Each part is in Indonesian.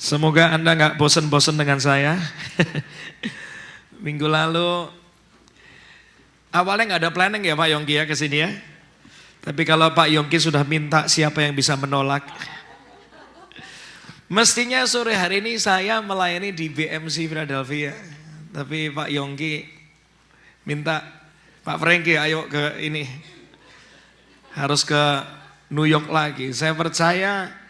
Semoga Anda nggak bosan-bosan dengan saya. Minggu lalu, awalnya nggak ada planning ya Pak Yongki ya ke sini ya. Tapi kalau Pak Yongki sudah minta, siapa yang bisa menolak? Mestinya sore hari ini saya melayani di BMC Philadelphia. Tapi Pak Yongki minta, Pak Frankie ayo ke ini. Harus ke New York lagi. Saya percaya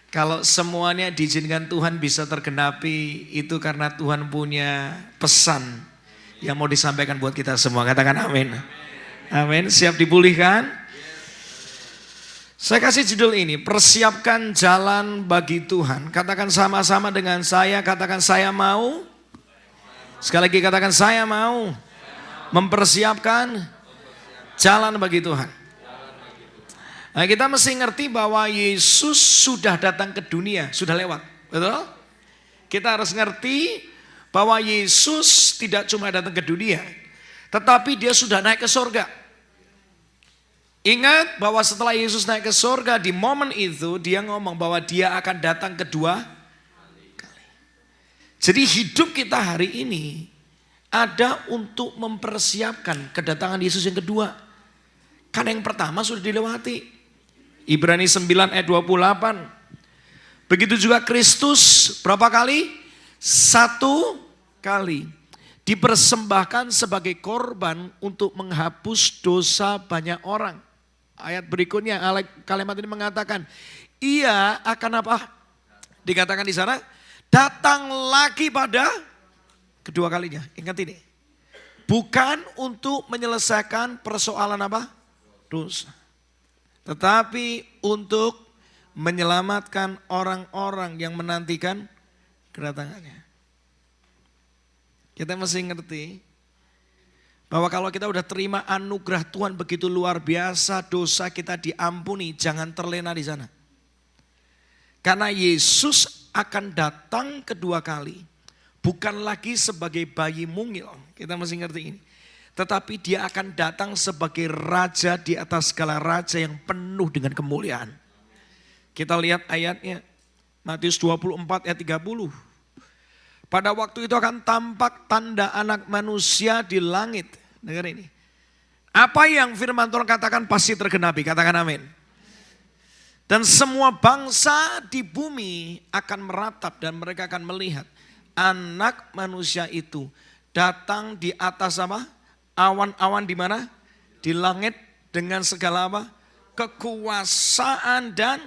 kalau semuanya diizinkan Tuhan bisa tergenapi, itu karena Tuhan punya pesan yang mau disampaikan buat kita semua. Katakan amin. Amin. Siap dipulihkan? Saya kasih judul ini, persiapkan jalan bagi Tuhan. Katakan sama-sama dengan saya, katakan saya mau. Sekali lagi katakan saya mau mempersiapkan jalan bagi Tuhan. Nah, kita mesti ngerti bahwa Yesus sudah datang ke dunia, sudah lewat, betul? Kita harus ngerti bahwa Yesus tidak cuma datang ke dunia, tetapi dia sudah naik ke surga. Ingat bahwa setelah Yesus naik ke surga, di momen itu dia ngomong bahwa dia akan datang kedua kali. Jadi hidup kita hari ini ada untuk mempersiapkan kedatangan Yesus yang kedua. Karena yang pertama sudah dilewati. Ibrani 9 ayat 28. Begitu juga Kristus berapa kali? 1 kali. Dipersembahkan sebagai korban untuk menghapus dosa banyak orang. Ayat berikutnya kalimat ini mengatakan, ia akan apa? Dikatakan di sana, datang lagi pada kedua kalinya. Ingat ini. Bukan untuk menyelesaikan persoalan apa? Dosa. Tetapi untuk menyelamatkan orang-orang yang menantikan kedatangannya. Kita mesti ngerti bahwa kalau kita udah terima anugerah Tuhan begitu luar biasa, dosa kita diampuni, jangan terlena di sana. Karena Yesus akan datang kedua kali, bukan lagi sebagai bayi mungil. Kita mesti ngerti ini. Tetapi dia akan datang sebagai raja di atas segala raja yang penuh dengan kemuliaan. Kita lihat ayatnya, Matius 24 ayat 30. Pada waktu itu akan tampak tanda anak manusia di langit. Dengar ini. Apa yang firman Tuhan katakan pasti tergenapi. Katakan amin. Dan semua bangsa di bumi akan meratap dan mereka akan melihat. Anak manusia itu datang di atas apa? Awan-awan di mana? Di langit dengan segala apa? Kekuasaan dan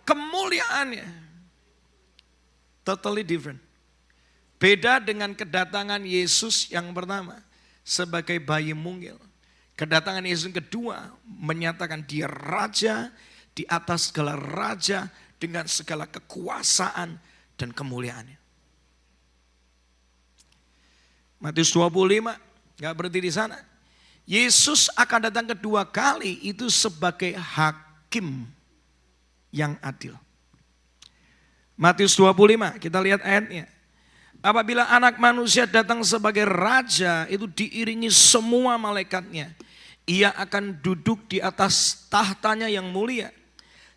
kemuliaannya. Totally different. Beda dengan kedatangan Yesus yang pertama sebagai bayi mungil. Kedatangan Yesus yang kedua menyatakan dia raja di atas segala raja dengan segala kekuasaan dan kemuliaannya. Matius 25 gak berhenti di sana. Yesus akan datang kedua kali itu sebagai hakim yang adil. Matius 25 kita lihat ayatnya. Apabila anak manusia datang sebagai raja, itu diiringi semua malaikatnya. Ia akan duduk di atas tahtanya yang mulia.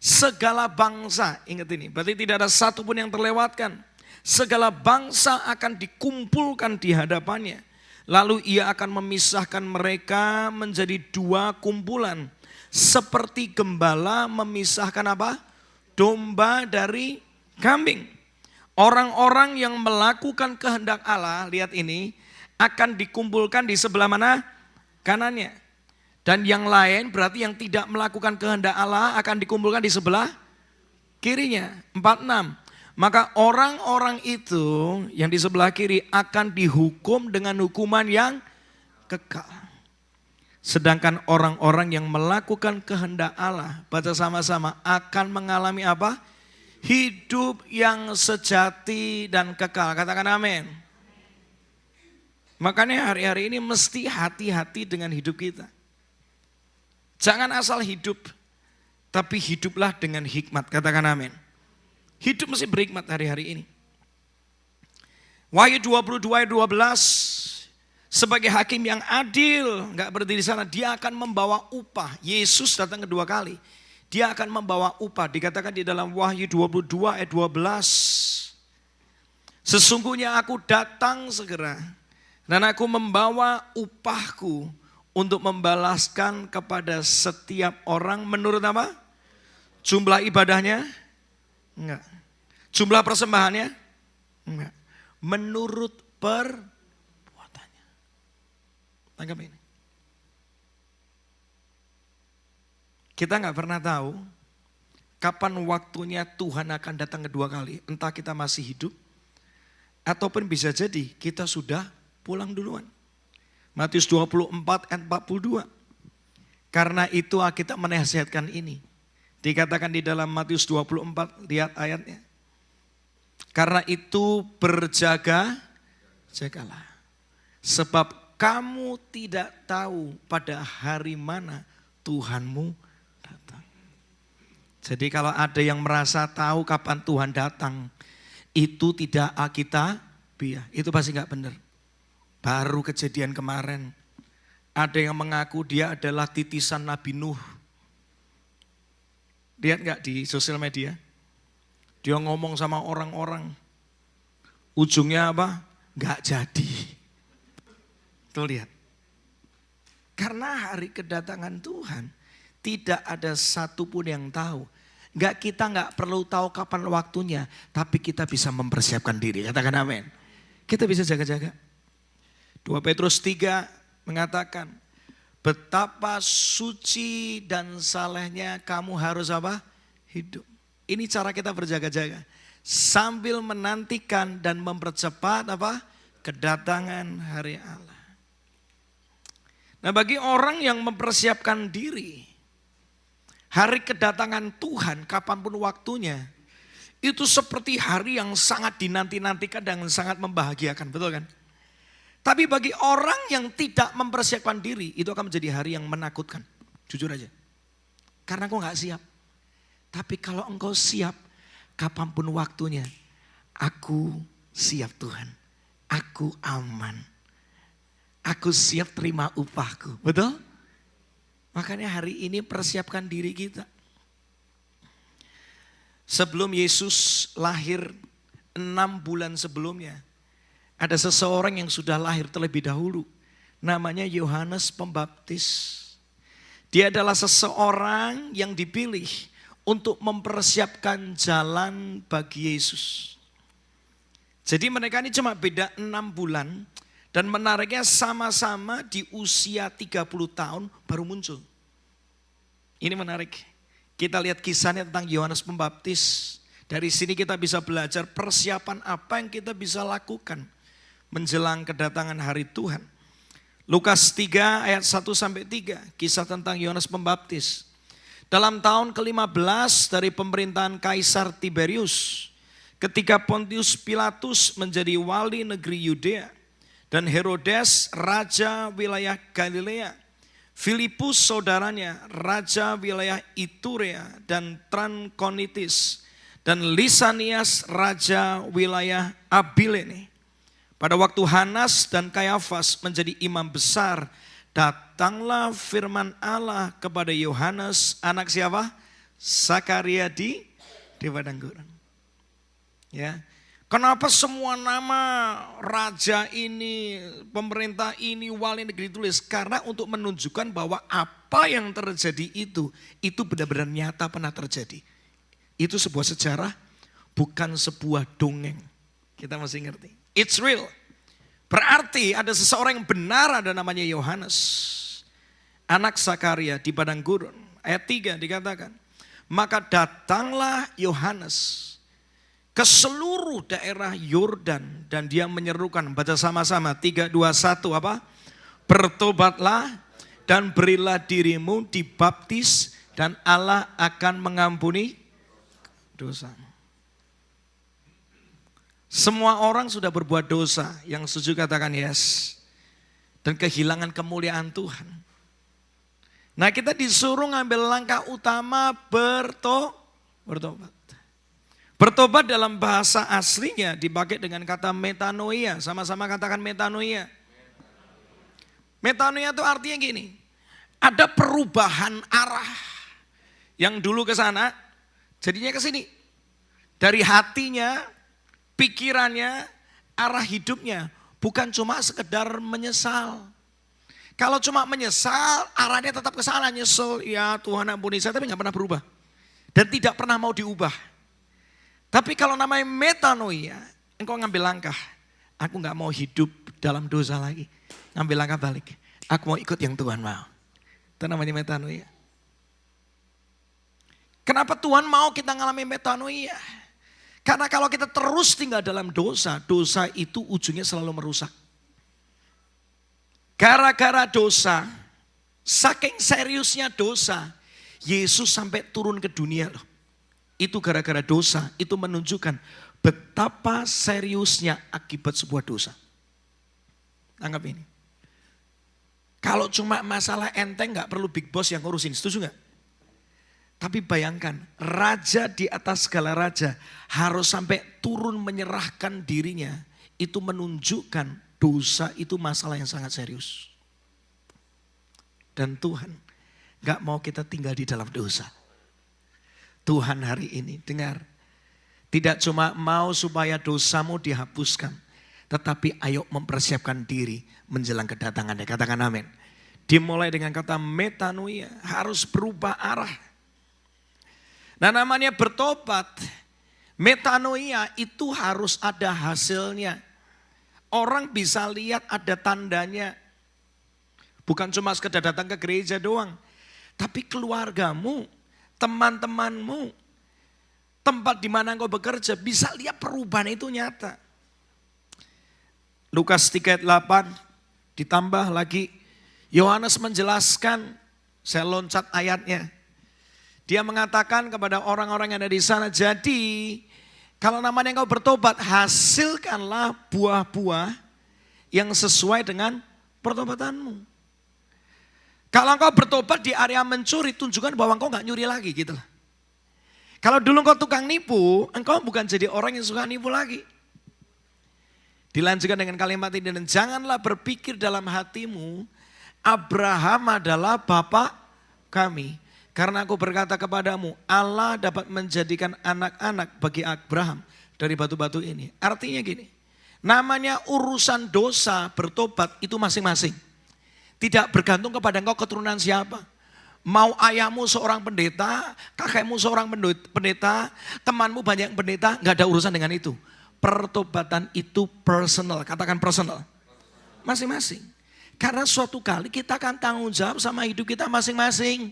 Segala bangsa, ingat ini, berarti tidak ada satu pun yang terlewatkan. Segala bangsa akan dikumpulkan di hadapannya. Lalu ia akan memisahkan mereka menjadi dua kumpulan. Seperti gembala memisahkan apa? Domba dari kambing. Orang-orang yang melakukan kehendak Allah, lihat ini, akan dikumpulkan di sebelah mana? Kanannya. Dan yang lain berarti yang tidak melakukan kehendak Allah akan dikumpulkan di sebelah kirinya. 46. Maka orang-orang itu yang di sebelah kiri akan dihukum dengan hukuman yang kekal. Sedangkan orang-orang yang melakukan kehendak Allah, baca sama-sama, akan mengalami apa? Hidup yang sejati dan kekal. Katakan amin. Makanya hari-hari ini mesti hati-hati dengan hidup kita. Jangan asal hidup, tapi hiduplah dengan hikmat. Katakan amin. Hidup mesti berhikmat hari-hari ini. Wahyu 22 ayat 12. Sebagai hakim yang adil, gak berhenti di sana, dia akan membawa upah. Yesus datang kedua kali. Dia akan membawa upah, dikatakan di dalam Wahyu 22 ayat 12. Sesungguhnya aku datang segera dan aku membawa upahku untuk membalaskan kepada setiap orang menurut apa? Jumlah ibadahnya? Enggak. Jumlah persembahannya? Enggak. Menurut perbuatannya. Tangkap ini. Kita nggak pernah tahu kapan waktunya Tuhan akan datang kedua kali. Entah kita masih hidup, ataupun bisa jadi kita sudah pulang duluan. Matius 24 ayat 42. Karena itu kita menasihatkan ini. Dikatakan di dalam Matius 24, lihat ayatnya. Karena itu jagalah. Sebab kamu tidak tahu pada hari mana Tuhanmu datang. Jadi kalau ada yang merasa tahu kapan Tuhan datang, itu tidak alkitabiah, itu pasti nggak benar. Baru kejadian kemarin, ada yang mengaku dia adalah titisan Nabi Nuh. Lihat nggak di sosial media? Dia ngomong sama orang-orang, ujungnya apa? Nggak jadi. Tuh lihat. Karena hari kedatangan Tuhan, tidak ada satupun yang tahu. Kita nggak perlu tahu kapan waktunya, tapi kita bisa mempersiapkan diri. Katakan amin. Kita bisa jaga-jaga. 2 Petrus 3 mengatakan, betapa suci dan salehnya kamu harus apa? Hidup. Ini cara kita berjaga-jaga. Sambil menantikan dan mempercepat apa? Kedatangan hari Allah. Nah, bagi orang yang mempersiapkan diri, hari kedatangan Tuhan kapanpun waktunya, itu seperti hari yang sangat dinanti-nantikan dan sangat membahagiakan, betul kan? Tapi bagi orang yang tidak mempersiapkan diri, itu akan menjadi hari yang menakutkan. Jujur aja. Karena kau gak siap. Tapi kalau engkau siap, kapanpun waktunya, aku siap Tuhan. Aku aman. Aku siap terima upahku. Betul? Makanya hari ini persiapkan diri kita. Sebelum Yesus lahir 6 bulan sebelumnya, ada seseorang yang sudah lahir terlebih dahulu. Namanya Yohanes Pembaptis. Dia adalah seseorang yang dipilih untuk mempersiapkan jalan bagi Yesus. Jadi mereka ini cuma beda 6 bulan. Dan menariknya sama-sama di usia 30 tahun baru muncul. Ini menarik. Kita lihat kisahnya tentang Yohanes Pembaptis. Dari sini kita bisa belajar persiapan apa yang kita bisa lakukan menjelang kedatangan hari Tuhan. Lukas 3 ayat 1-3, kisah tentang Yohanes Pembaptis. Dalam tahun ke-15 dari pemerintahan Kaisar Tiberius, ketika Pontius Pilatus menjadi wali negeri Yudea, dan Herodes raja wilayah Galilea, Filipus saudaranya raja wilayah Iturea dan Trankonitis, dan Lisanias raja wilayah Abilene. Pada waktu Hanas dan Kayafas menjadi imam besar, datanglah firman Allah kepada Yohanes, anak siapa? Zakaria di padang gurun. Ya. Kenapa semua nama raja ini, pemerintah ini, wali negeri ditulis? Karena untuk menunjukkan bahwa apa yang terjadi itu benar-benar nyata pernah terjadi. Itu sebuah sejarah, bukan sebuah dongeng. Kita masih ngerti. It's real. Berarti ada seseorang yang benar, ada namanya Yohanes. Anak Zakaria di padang gurun. Ayat 3 dikatakan, maka datanglah Yohanes ke seluruh daerah Yordan dan dia menyerukan, baca sama-sama 3, 2, 1 apa? Bertobatlah dan berilah dirimu dibaptis dan Allah akan mengampuni dosa. Semua orang sudah berbuat dosa, yang setuju katakan yes. Dan kehilangan kemuliaan Tuhan. Nah, kita disuruh ngambil langkah utama bertobat. Bertobat dalam bahasa aslinya dipakai dengan kata metanoia. Sama-sama katakan metanoia. Metanoia itu artinya gini. Ada perubahan arah. Yang dulu ke sana, jadinya ke sini. Dari hatinya, pikirannya, arah hidupnya bukan cuma sekedar menyesal. Kalau cuma menyesal, arahnya tetap ke sana, nyesel, ya Tuhan ampuni saya, tapi nggak pernah berubah. Dan tidak pernah mau diubah. Tapi kalau namanya metanoia, engkau ngambil langkah, aku nggak mau hidup dalam dosa lagi. Ngambil langkah balik, aku mau ikut yang Tuhan mau. Itu namanya metanoia. Kenapa Tuhan mau kita ngalami metanoia? Karena kalau kita terus tinggal dalam dosa, dosa itu ujungnya selalu merusak. Gara-gara dosa, saking seriusnya dosa, Yesus sampai turun ke dunia loh. Itu gara-gara dosa, itu menunjukkan betapa seriusnya akibat sebuah dosa. Anggap ini. Kalau cuma masalah enteng gak perlu big boss yang ngurusin, setuju gak? Tapi bayangkan, raja di atas segala raja harus sampai turun menyerahkan dirinya. Itu menunjukkan dosa itu masalah yang sangat serius. Dan Tuhan gak mau kita tinggal di dalam dosa. Tuhan hari ini, dengar. Tidak cuma mau supaya dosamu dihapuskan. Tetapi ayo mempersiapkan diri menjelang kedatangannya. Katakan amin. Dimulai dengan kata metanoia, harus berubah arah. Nah namanya bertobat, metanoia itu harus ada hasilnya. Orang bisa lihat ada tandanya. Bukan cuma sekedar datang ke gereja doang. Tapi keluargamu, teman-temanmu, tempat di mana engkau bekerja bisa lihat perubahan itu nyata. Lukas 3:8 ditambah lagi Yohanes menjelaskan, saya loncat ayatnya. Dia mengatakan kepada orang-orang yang ada di sana, jadi kalau namanya engkau bertobat, hasilkanlah buah-buah yang sesuai dengan pertobatanmu. Kalau engkau bertobat di area mencuri, tunjukkan bahwa engkau gak nyuri lagi gitu lah. Kalau dulu engkau tukang nipu, engkau bukan jadi orang yang suka nipu lagi. Dilanjutkan dengan kalimat ini, dan janganlah berpikir dalam hatimu, Abraham adalah Bapa kami. Karena aku berkata kepadamu, Allah dapat menjadikan anak-anak bagi Abraham dari batu-batu ini. Artinya gini, namanya urusan dosa bertobat itu masing-masing. Tidak bergantung kepada engkau keturunan siapa. Mau ayahmu seorang pendeta, kakekmu seorang pendeta, temanmu banyak pendeta, gak ada urusan dengan itu. Pertobatan itu personal, katakan personal. Masing-masing. Karena suatu kali kita akan tanggung jawab sama hidup kita masing-masing.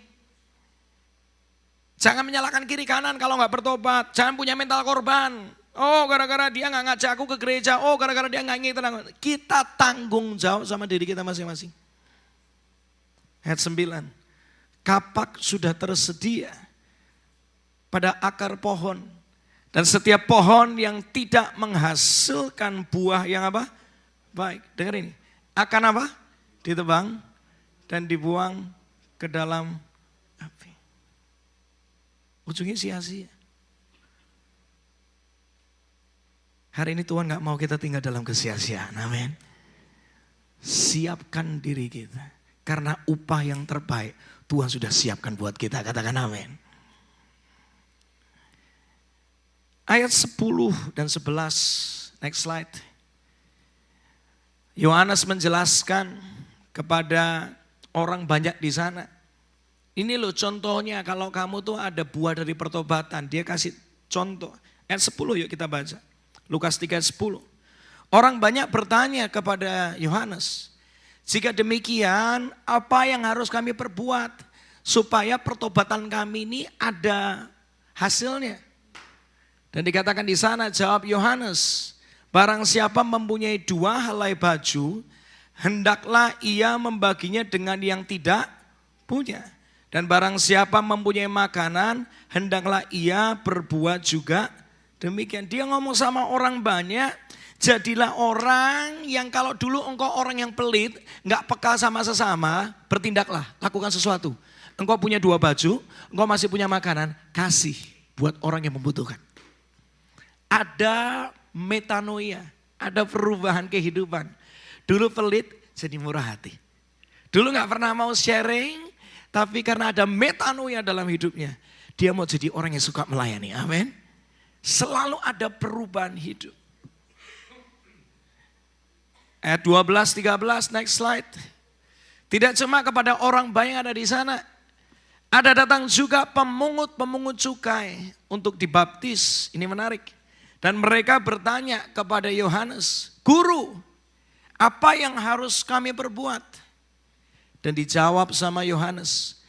Jangan menyalahkan kiri kanan kalau gak bertobat. Jangan punya mental korban. Oh gara-gara dia gak ngajak aku ke gereja. Oh gara-gara dia gak ingin tenang. Kita tanggung jawab sama diri kita masing-masing. Ayat 9. Kapak sudah tersedia pada akar pohon. Dan setiap pohon yang tidak menghasilkan buah yang apa? Baik, dengar ini. Akan apa? Ditebang dan dibuang ke dalam api. Ujungnya sia-sia. Hari ini Tuhan gak mau kita tinggal dalam kesia-siaan. Amin. Siapkan diri kita. Karena upah yang terbaik Tuhan sudah siapkan buat kita. Katakan amin. Ayat 10 dan 11. Next slide. Yohanes menjelaskan kepada orang banyak di sana. Ini loh contohnya kalau kamu tuh ada buah dari pertobatan. Dia kasih contoh. Ayat 10 yuk kita baca. Lukas 3 ayat 10. Orang banyak bertanya kepada Yohanes. Jika demikian apa yang harus kami perbuat. Supaya pertobatan kami ini ada hasilnya. Dan dikatakan di sana jawab Yohanes. Barang siapa mempunyai 2 helai baju. Hendaklah ia membaginya dengan yang tidak punya. Dan barang siapa mempunyai makanan, hendaklah ia berbuat juga demikian. Dia ngomong sama orang banyak, jadilah orang yang kalau dulu engkau orang yang pelit, gak peka sama sesama, bertindaklah, lakukan sesuatu. Engkau punya 2 baju, engkau masih punya makanan, kasih buat orang yang membutuhkan. Ada metanoia, ada perubahan kehidupan. Dulu pelit, jadi murah hati. Dulu gak pernah mau sharing, tapi karena ada metanoia dalam hidupnya, dia mau jadi orang yang suka melayani. Amin. Selalu ada perubahan hidup. Ayat 12, 13, next slide. Tidak cuma kepada orang baik yang ada di sana. Ada datang juga pemungut-pemungut cukai untuk dibaptis. Ini menarik. Dan mereka bertanya kepada Yohanes, Guru, apa yang harus kami perbuat? Dan dijawab sama Yohanes,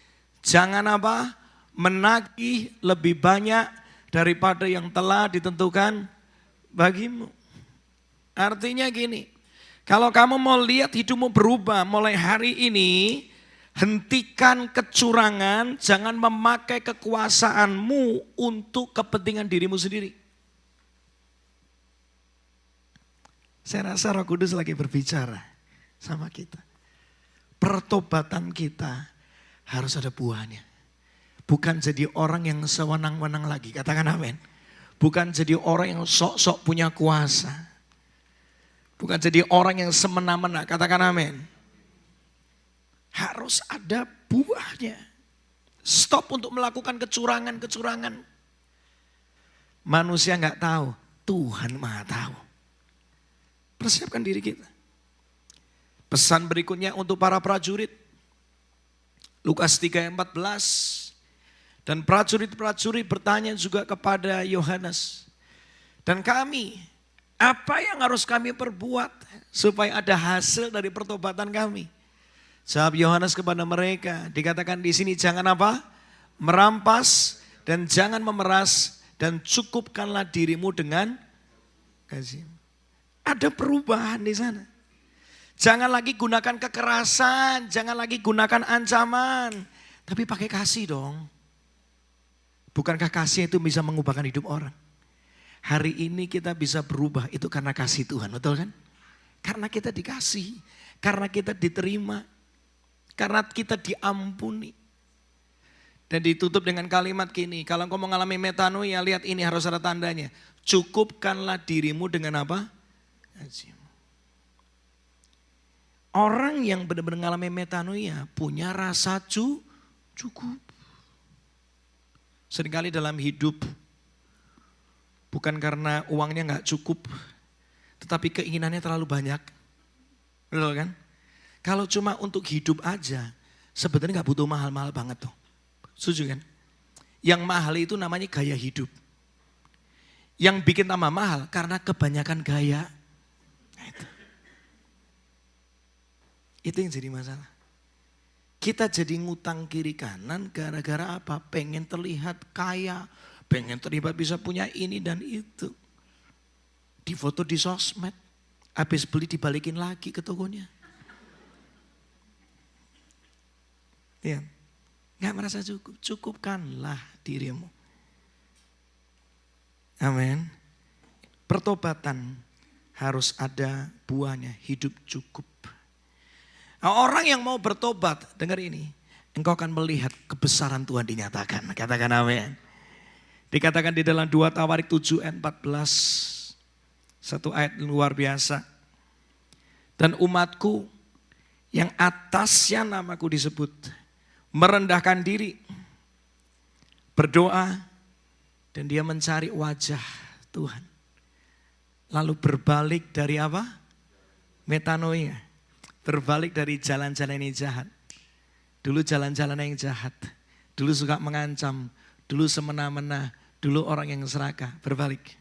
jangan apa? Menagih lebih banyak daripada yang telah ditentukan bagimu. Artinya gini, kalau kamu mau lihat hidupmu berubah mulai hari ini, hentikan kecurangan, jangan memakai kekuasaanmu untuk kepentingan dirimu sendiri. Saya rasa Roh Kudus lagi berbicara sama kita. Pertobatan kita harus ada buahnya. Bukan jadi orang yang sewenang-wenang lagi, katakan amin. Bukan jadi orang yang sok-sok punya kuasa. Bukan jadi orang yang semena-mena, katakan amin. Harus ada buahnya. Stop untuk melakukan kecurangan-kecurangan. Manusia nggak tahu, Tuhan Maha tahu. Persiapkan diri kita. Pesan berikutnya untuk para prajurit. Lukas 3:14. Dan prajurit-prajurit bertanya juga kepada Yohanes. Dan kami, apa yang harus kami perbuat supaya ada hasil dari pertobatan kami? Jawab Yohanes kepada mereka, dikatakan di sini jangan apa? Merampas dan jangan memeras dan cukupkanlah dirimu dengan kasih. Ada perubahan di sana. Jangan lagi gunakan kekerasan, jangan lagi gunakan ancaman, tapi pakai kasih dong. Bukankah kasih itu bisa mengubahkan hidup orang? Hari ini kita bisa berubah itu karena kasih Tuhan, betul kan? Karena kita dikasih, karena kita diterima, karena kita diampuni. Dan ditutup dengan kalimat gini, kalau engkau mengalami metanoia, lihat ini harus ada tandanya. Cukupkanlah dirimu dengan apa? Orang yang benar-benar mengalami metanoia punya rasa cukup. Seringkali dalam hidup bukan karena uangnya nggak cukup, tetapi keinginannya terlalu banyak. Betul kan? Kalau cuma untuk hidup aja, sebenarnya nggak butuh mahal-mahal banget tuh. Setuju kan? Yang mahal itu namanya gaya hidup. Yang bikin tambah mahal karena kebanyakan gaya. Nah, itu yang jadi masalah. Kita jadi ngutang kiri kanan gara-gara apa? Pengen terlihat kaya, pengen terlihat bisa punya ini dan itu. Difoto di sosmed, habis beli dibalikin lagi ke tokonya. Ya, nggak merasa cukup, cukupkanlah dirimu. Amin. Pertobatan harus ada buahnya, hidup cukup. Nah, orang yang mau bertobat, dengar ini, engkau akan melihat kebesaran Tuhan dinyatakan. Katakan amin. Dikatakan di dalam 2 Tawarik 7 ayat 14, satu ayat luar biasa. Dan umatku yang atasnya namaku disebut, merendahkan diri, berdoa, dan dia mencari wajah Tuhan. Lalu berbalik dari apa? Metanoia. Berbalik dari jalan-jalan yang jahat. Dulu jalan-jalan yang jahat. Dulu suka mengancam. Dulu semena-mena. Dulu orang yang serakah. Berbalik.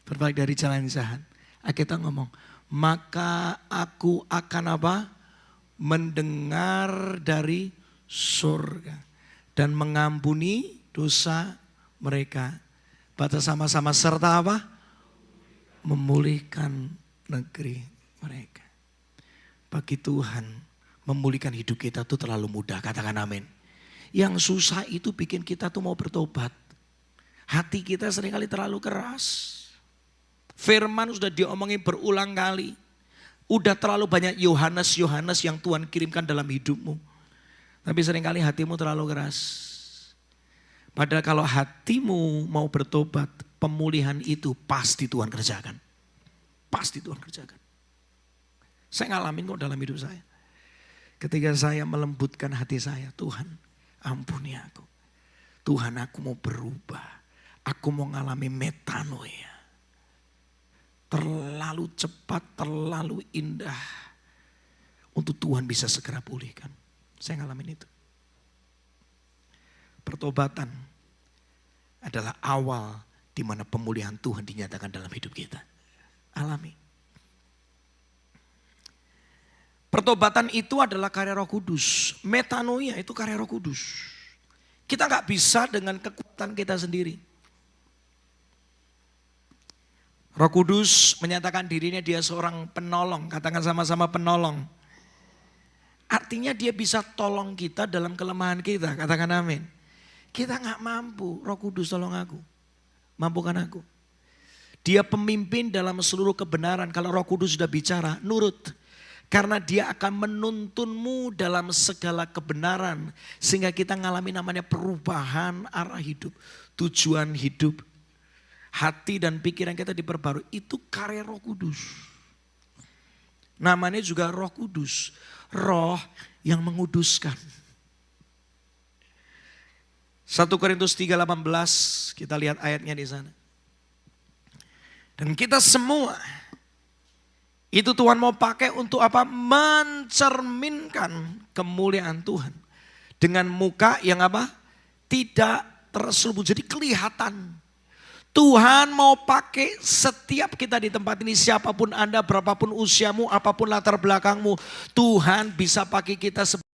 Berbalik dari jalan yang jahat. Kita ngomong. Maka aku akan apa? Mendengar dari surga. Dan mengampuni dosa mereka. Baca sama-sama serta apa? Memulihkan negeri mereka. Bagi Tuhan memulihkan hidup kita itu terlalu mudah, katakan amin. Yang susah itu bikin kita tuh mau bertobat. Hati kita seringkali terlalu keras. Firman sudah diomongin berulang kali. Udah terlalu banyak Yohanes yang Tuhan kirimkan dalam hidupmu. Tapi seringkali hatimu terlalu keras. Padahal kalau hatimu mau bertobat, pemulihan itu pasti Tuhan kerjakan. Pasti Tuhan kerjakan. Saya ngalamin kok dalam hidup saya. Ketika saya melembutkan hati saya, Tuhan ampuni aku. Tuhan aku mau berubah. Aku mau ngalami metanoia. terlalu cepat, terlalu indah untuk Tuhan bisa segera pulihkan. Saya ngalamin itu. Pertobatan adalah awal di mana pemulihan Tuhan dinyatakan dalam hidup kita. Alami. Pertobatan itu adalah karya Roh Kudus. Metanoia itu karya Roh Kudus. Kita nggak bisa dengan kekuatan kita sendiri. Roh Kudus menyatakan dirinya dia seorang penolong. Katakan sama-sama penolong. Artinya dia bisa tolong kita dalam kelemahan kita. Katakan amin. Kita nggak mampu. Roh Kudus tolong aku. Mampukan aku. Dia pemimpin dalam seluruh kebenaran. Kalau Roh Kudus sudah bicara, nurut. Karena dia akan menuntunmu dalam segala kebenaran. Sehingga kita ngalami namanya perubahan arah hidup. Tujuan hidup. Hati dan pikiran kita diperbarui. Itu karya Roh Kudus. Namanya juga Roh Kudus. Roh yang menguduskan. 1 Korintus 3:18 kita lihat ayatnya di sana. Dan kita semua itu Tuhan mau pakai untuk apa? Mencerminkan kemuliaan Tuhan. Dengan muka yang apa? Tidak terselubung. Jadi kelihatan. Tuhan mau pakai setiap kita di tempat ini. Siapapun Anda, berapapun usiamu, apapun latar belakangmu. Tuhan bisa pakai kita sebagai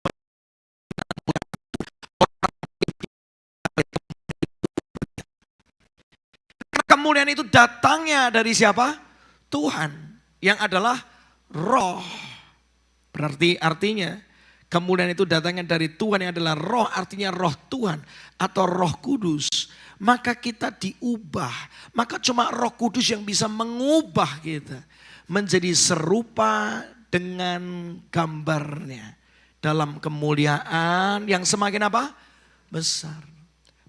kemuliaan itu datangnya dari siapa? Tuhan. Yang adalah roh. Berarti artinya kemuliaan itu datangnya dari Tuhan yang adalah roh. Artinya roh Tuhan atau Roh Kudus. Maka kita diubah. Maka cuma Roh Kudus yang bisa mengubah kita. Menjadi serupa dengan gambarnya. Dalam kemuliaan yang semakin apa? Besar.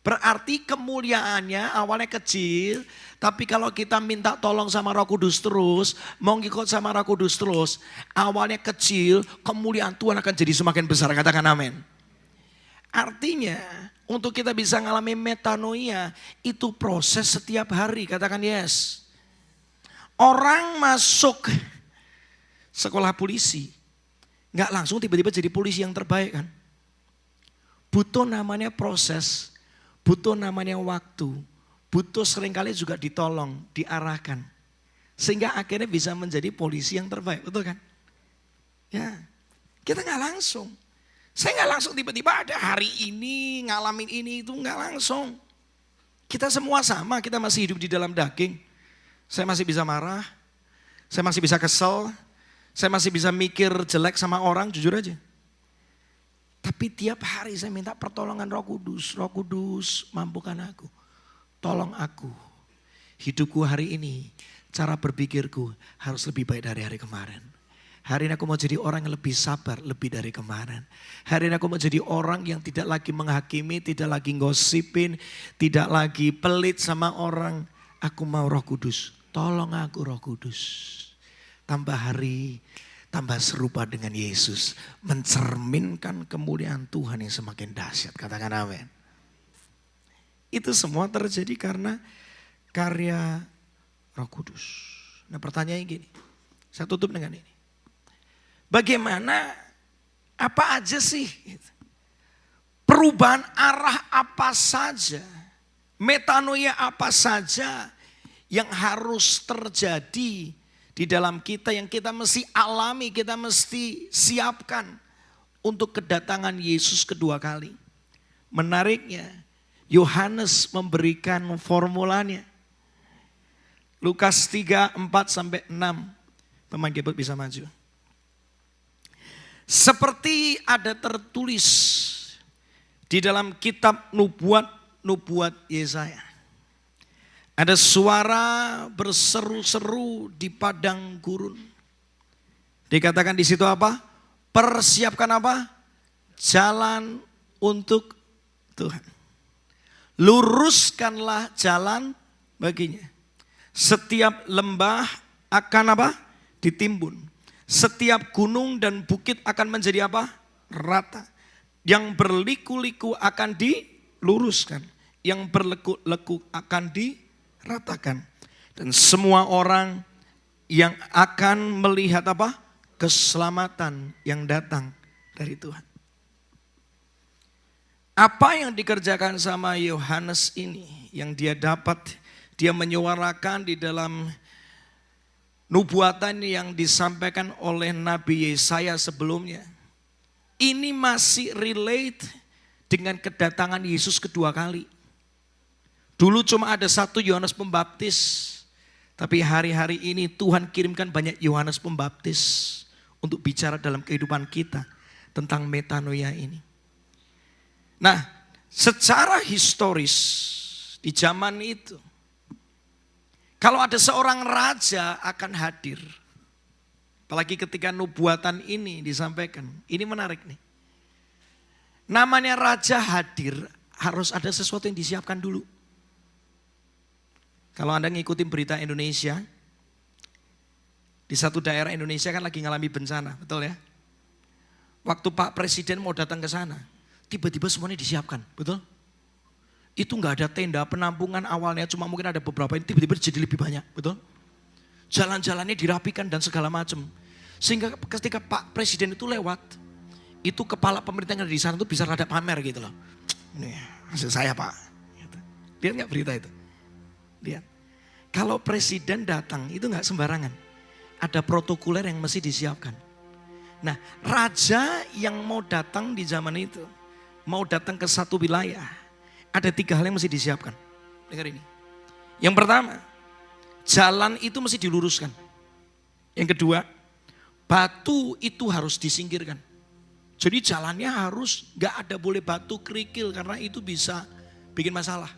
Berarti kemuliaannya awalnya kecil, tapi kalau kita minta tolong sama Roh Kudus terus, mau ngikut sama Roh Kudus terus, awalnya kecil, kemuliaan Tuhan akan jadi semakin besar. Katakan amin. Artinya, untuk kita bisa ngalami metanoia, itu proses setiap hari. Katakan yes. Orang masuk sekolah polisi, nggak langsung tiba-tiba jadi polisi yang terbaik kan. Butuh namanya proses. Butuh namanya waktu, butuh seringkali juga ditolong, diarahkan. Sehingga akhirnya bisa menjadi polisi yang terbaik, betul kan? Ya, kita nggak langsung. Saya nggak langsung tiba-tiba ada hari ini, ngalamin ini, itu nggak langsung. Kita semua sama, kita masih hidup di dalam daging. Saya masih bisa marah, saya masih bisa kesel, saya masih bisa mikir jelek sama orang, jujur aja. Tapi tiap hari saya minta pertolongan Roh Kudus. Roh Kudus mampukan aku. Tolong aku. Hidupku hari ini, cara berpikirku harus lebih baik dari hari kemarin. Hari ini aku mau jadi orang yang lebih sabar, lebih dari kemarin. Hari ini aku mau jadi orang yang tidak lagi menghakimi, tidak lagi ngosipin, tidak lagi pelit sama orang. Aku mau Roh Kudus. Tolong aku Roh Kudus. Tambah hari, tambah serupa dengan Yesus. Mencerminkan kemuliaan Tuhan yang semakin dahsyat. Katakan amin. Itu semua terjadi karena karya Roh Kudus. Nah pertanyaannya gini. Saya tutup dengan ini. Bagaimana, apa aja sih? Perubahan arah apa saja. Metanoia apa saja yang harus terjadi di dalam kita yang kita mesti alami, kita mesti siapkan untuk kedatangan Yesus kedua kali. Menariknya, Yohanes memberikan formulanya. Lukas 3:4-6. Pemain keyboard bisa maju. Seperti ada tertulis di dalam kitab nubuat Yesaya. Ada suara berseru-seru di padang gurun. Dikatakan di situ apa? Persiapkan apa? Jalan untuk Tuhan. Luruskanlah jalan baginya. Setiap lembah akan apa? Ditimbun. Setiap gunung dan bukit akan menjadi apa? Rata. Yang berliku-liku akan diluruskan. Yang berlekuk-lekuk akan diratakan. Dan semua orang yang akan melihat apa? Keselamatan yang datang dari Tuhan. Apa yang dikerjakan sama Yohanes ini, yang dia dapat, dia menyuarakan di dalam nubuatan yang disampaikan oleh Nabi Yesaya sebelumnya. Ini masih relate dengan kedatangan Yesus kedua kali. Dulu cuma ada satu Yohanes Pembaptis, tapi hari-hari ini Tuhan kirimkan banyak Yohanes Pembaptis untuk bicara dalam kehidupan kita tentang metanoia ini. Nah, secara historis di zaman itu, kalau ada seorang raja akan hadir, apalagi ketika nubuatan ini disampaikan, ini menarik nih. Namanya raja hadir, harus ada sesuatu yang disiapkan dulu. Kalau Anda ngikutin berita Indonesia, di satu daerah Indonesia kan lagi ngalami bencana, betul ya? Waktu Pak Presiden mau datang ke sana, tiba-tiba semuanya disiapkan, betul? Itu nggak ada tenda penampungan awalnya, cuma mungkin ada beberapa, ini tiba-tiba jadi lebih banyak, betul? Jalan-jalannya dirapikan dan segala macam. Sehingga ketika Pak Presiden itu lewat, itu kepala pemerintah yang ada di sana itu bisa rada pamer gitu loh. Nih, hasil saya Pak. Lihat nggak berita itu? Lihat. Kalau Presiden datang itu nggak sembarangan. Ada protokoler yang mesti disiapkan. Nah, raja yang mau datang di zaman itu, mau datang ke satu wilayah, ada 3 hal yang mesti disiapkan. Dengar ini. Yang pertama, jalan itu mesti diluruskan. Yang kedua, batu itu harus disingkirkan. Jadi jalannya harus gak ada boleh batu kerikil karena itu bisa bikin masalah.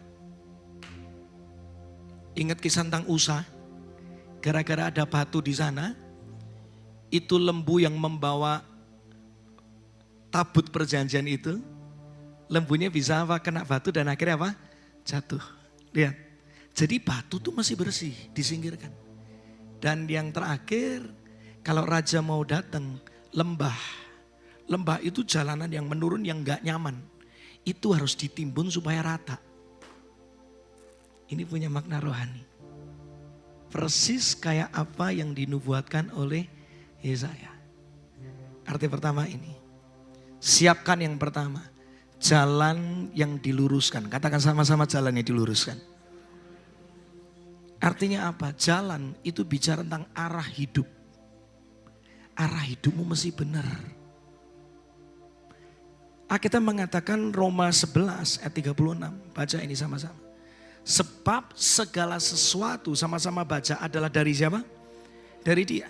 Ingat kisah tentang Usa, gara-gara ada batu di sana, itu lembu yang membawa tabut perjanjian itu, lembunya bisa apa? Kena batu dan akhirnya apa? Jatuh. Lihat. Jadi batu tuh masih bersih, disingkirkan. Dan yang terakhir, kalau raja mau datang, lembah. Lembah itu jalanan yang menurun yang gak nyaman. Itu harus ditimbun supaya rata. Ini punya makna rohani. Persis kayak apa yang dinubuatkan oleh Yesaya. Arti pertama ini. Siapkan yang pertama. Jalan yang diluruskan. Katakan sama-sama jalan yang diluruskan. Artinya apa? Jalan itu bicara tentang arah hidup. Arah hidupmu mesti benar. Alkitab mengatakan Roma 11 ayat 36. Baca ini sama-sama. Sebab segala sesuatu sama-sama baca adalah dari siapa? Dari Dia.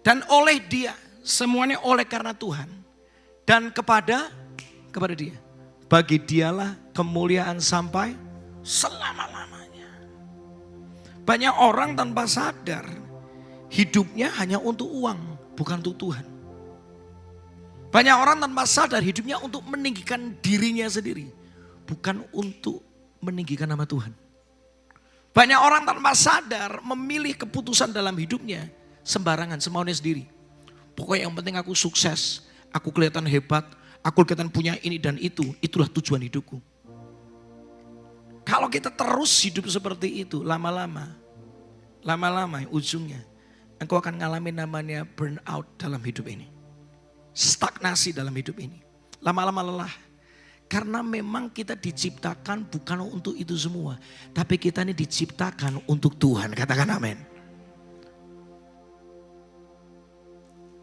Dan oleh Dia. Semuanya oleh karena Tuhan. Dan kepada Dia. Bagi Dialah kemuliaan sampai selama-lamanya. Banyak orang tanpa sadar hidupnya hanya untuk uang, bukan untuk Tuhan. Banyak orang tanpa sadar hidupnya untuk meninggikan dirinya sendiri, bukan untuk meninggikan nama Tuhan. Banyak orang tanpa sadar memilih keputusan dalam hidupnya sembarangan, semaunya sendiri. Pokoknya yang penting aku sukses, aku kelihatan hebat, aku kelihatan punya ini dan itu, itulah tujuan hidupku. Kalau kita terus hidup seperti itu, lama-lama ujungnya engkau akan ngalamin namanya burnout dalam hidup ini. Stagnasi dalam hidup ini. Lama-lama lelah. Karena memang kita diciptakan bukan untuk itu semua. Tapi kita ini diciptakan untuk Tuhan. Katakan amin.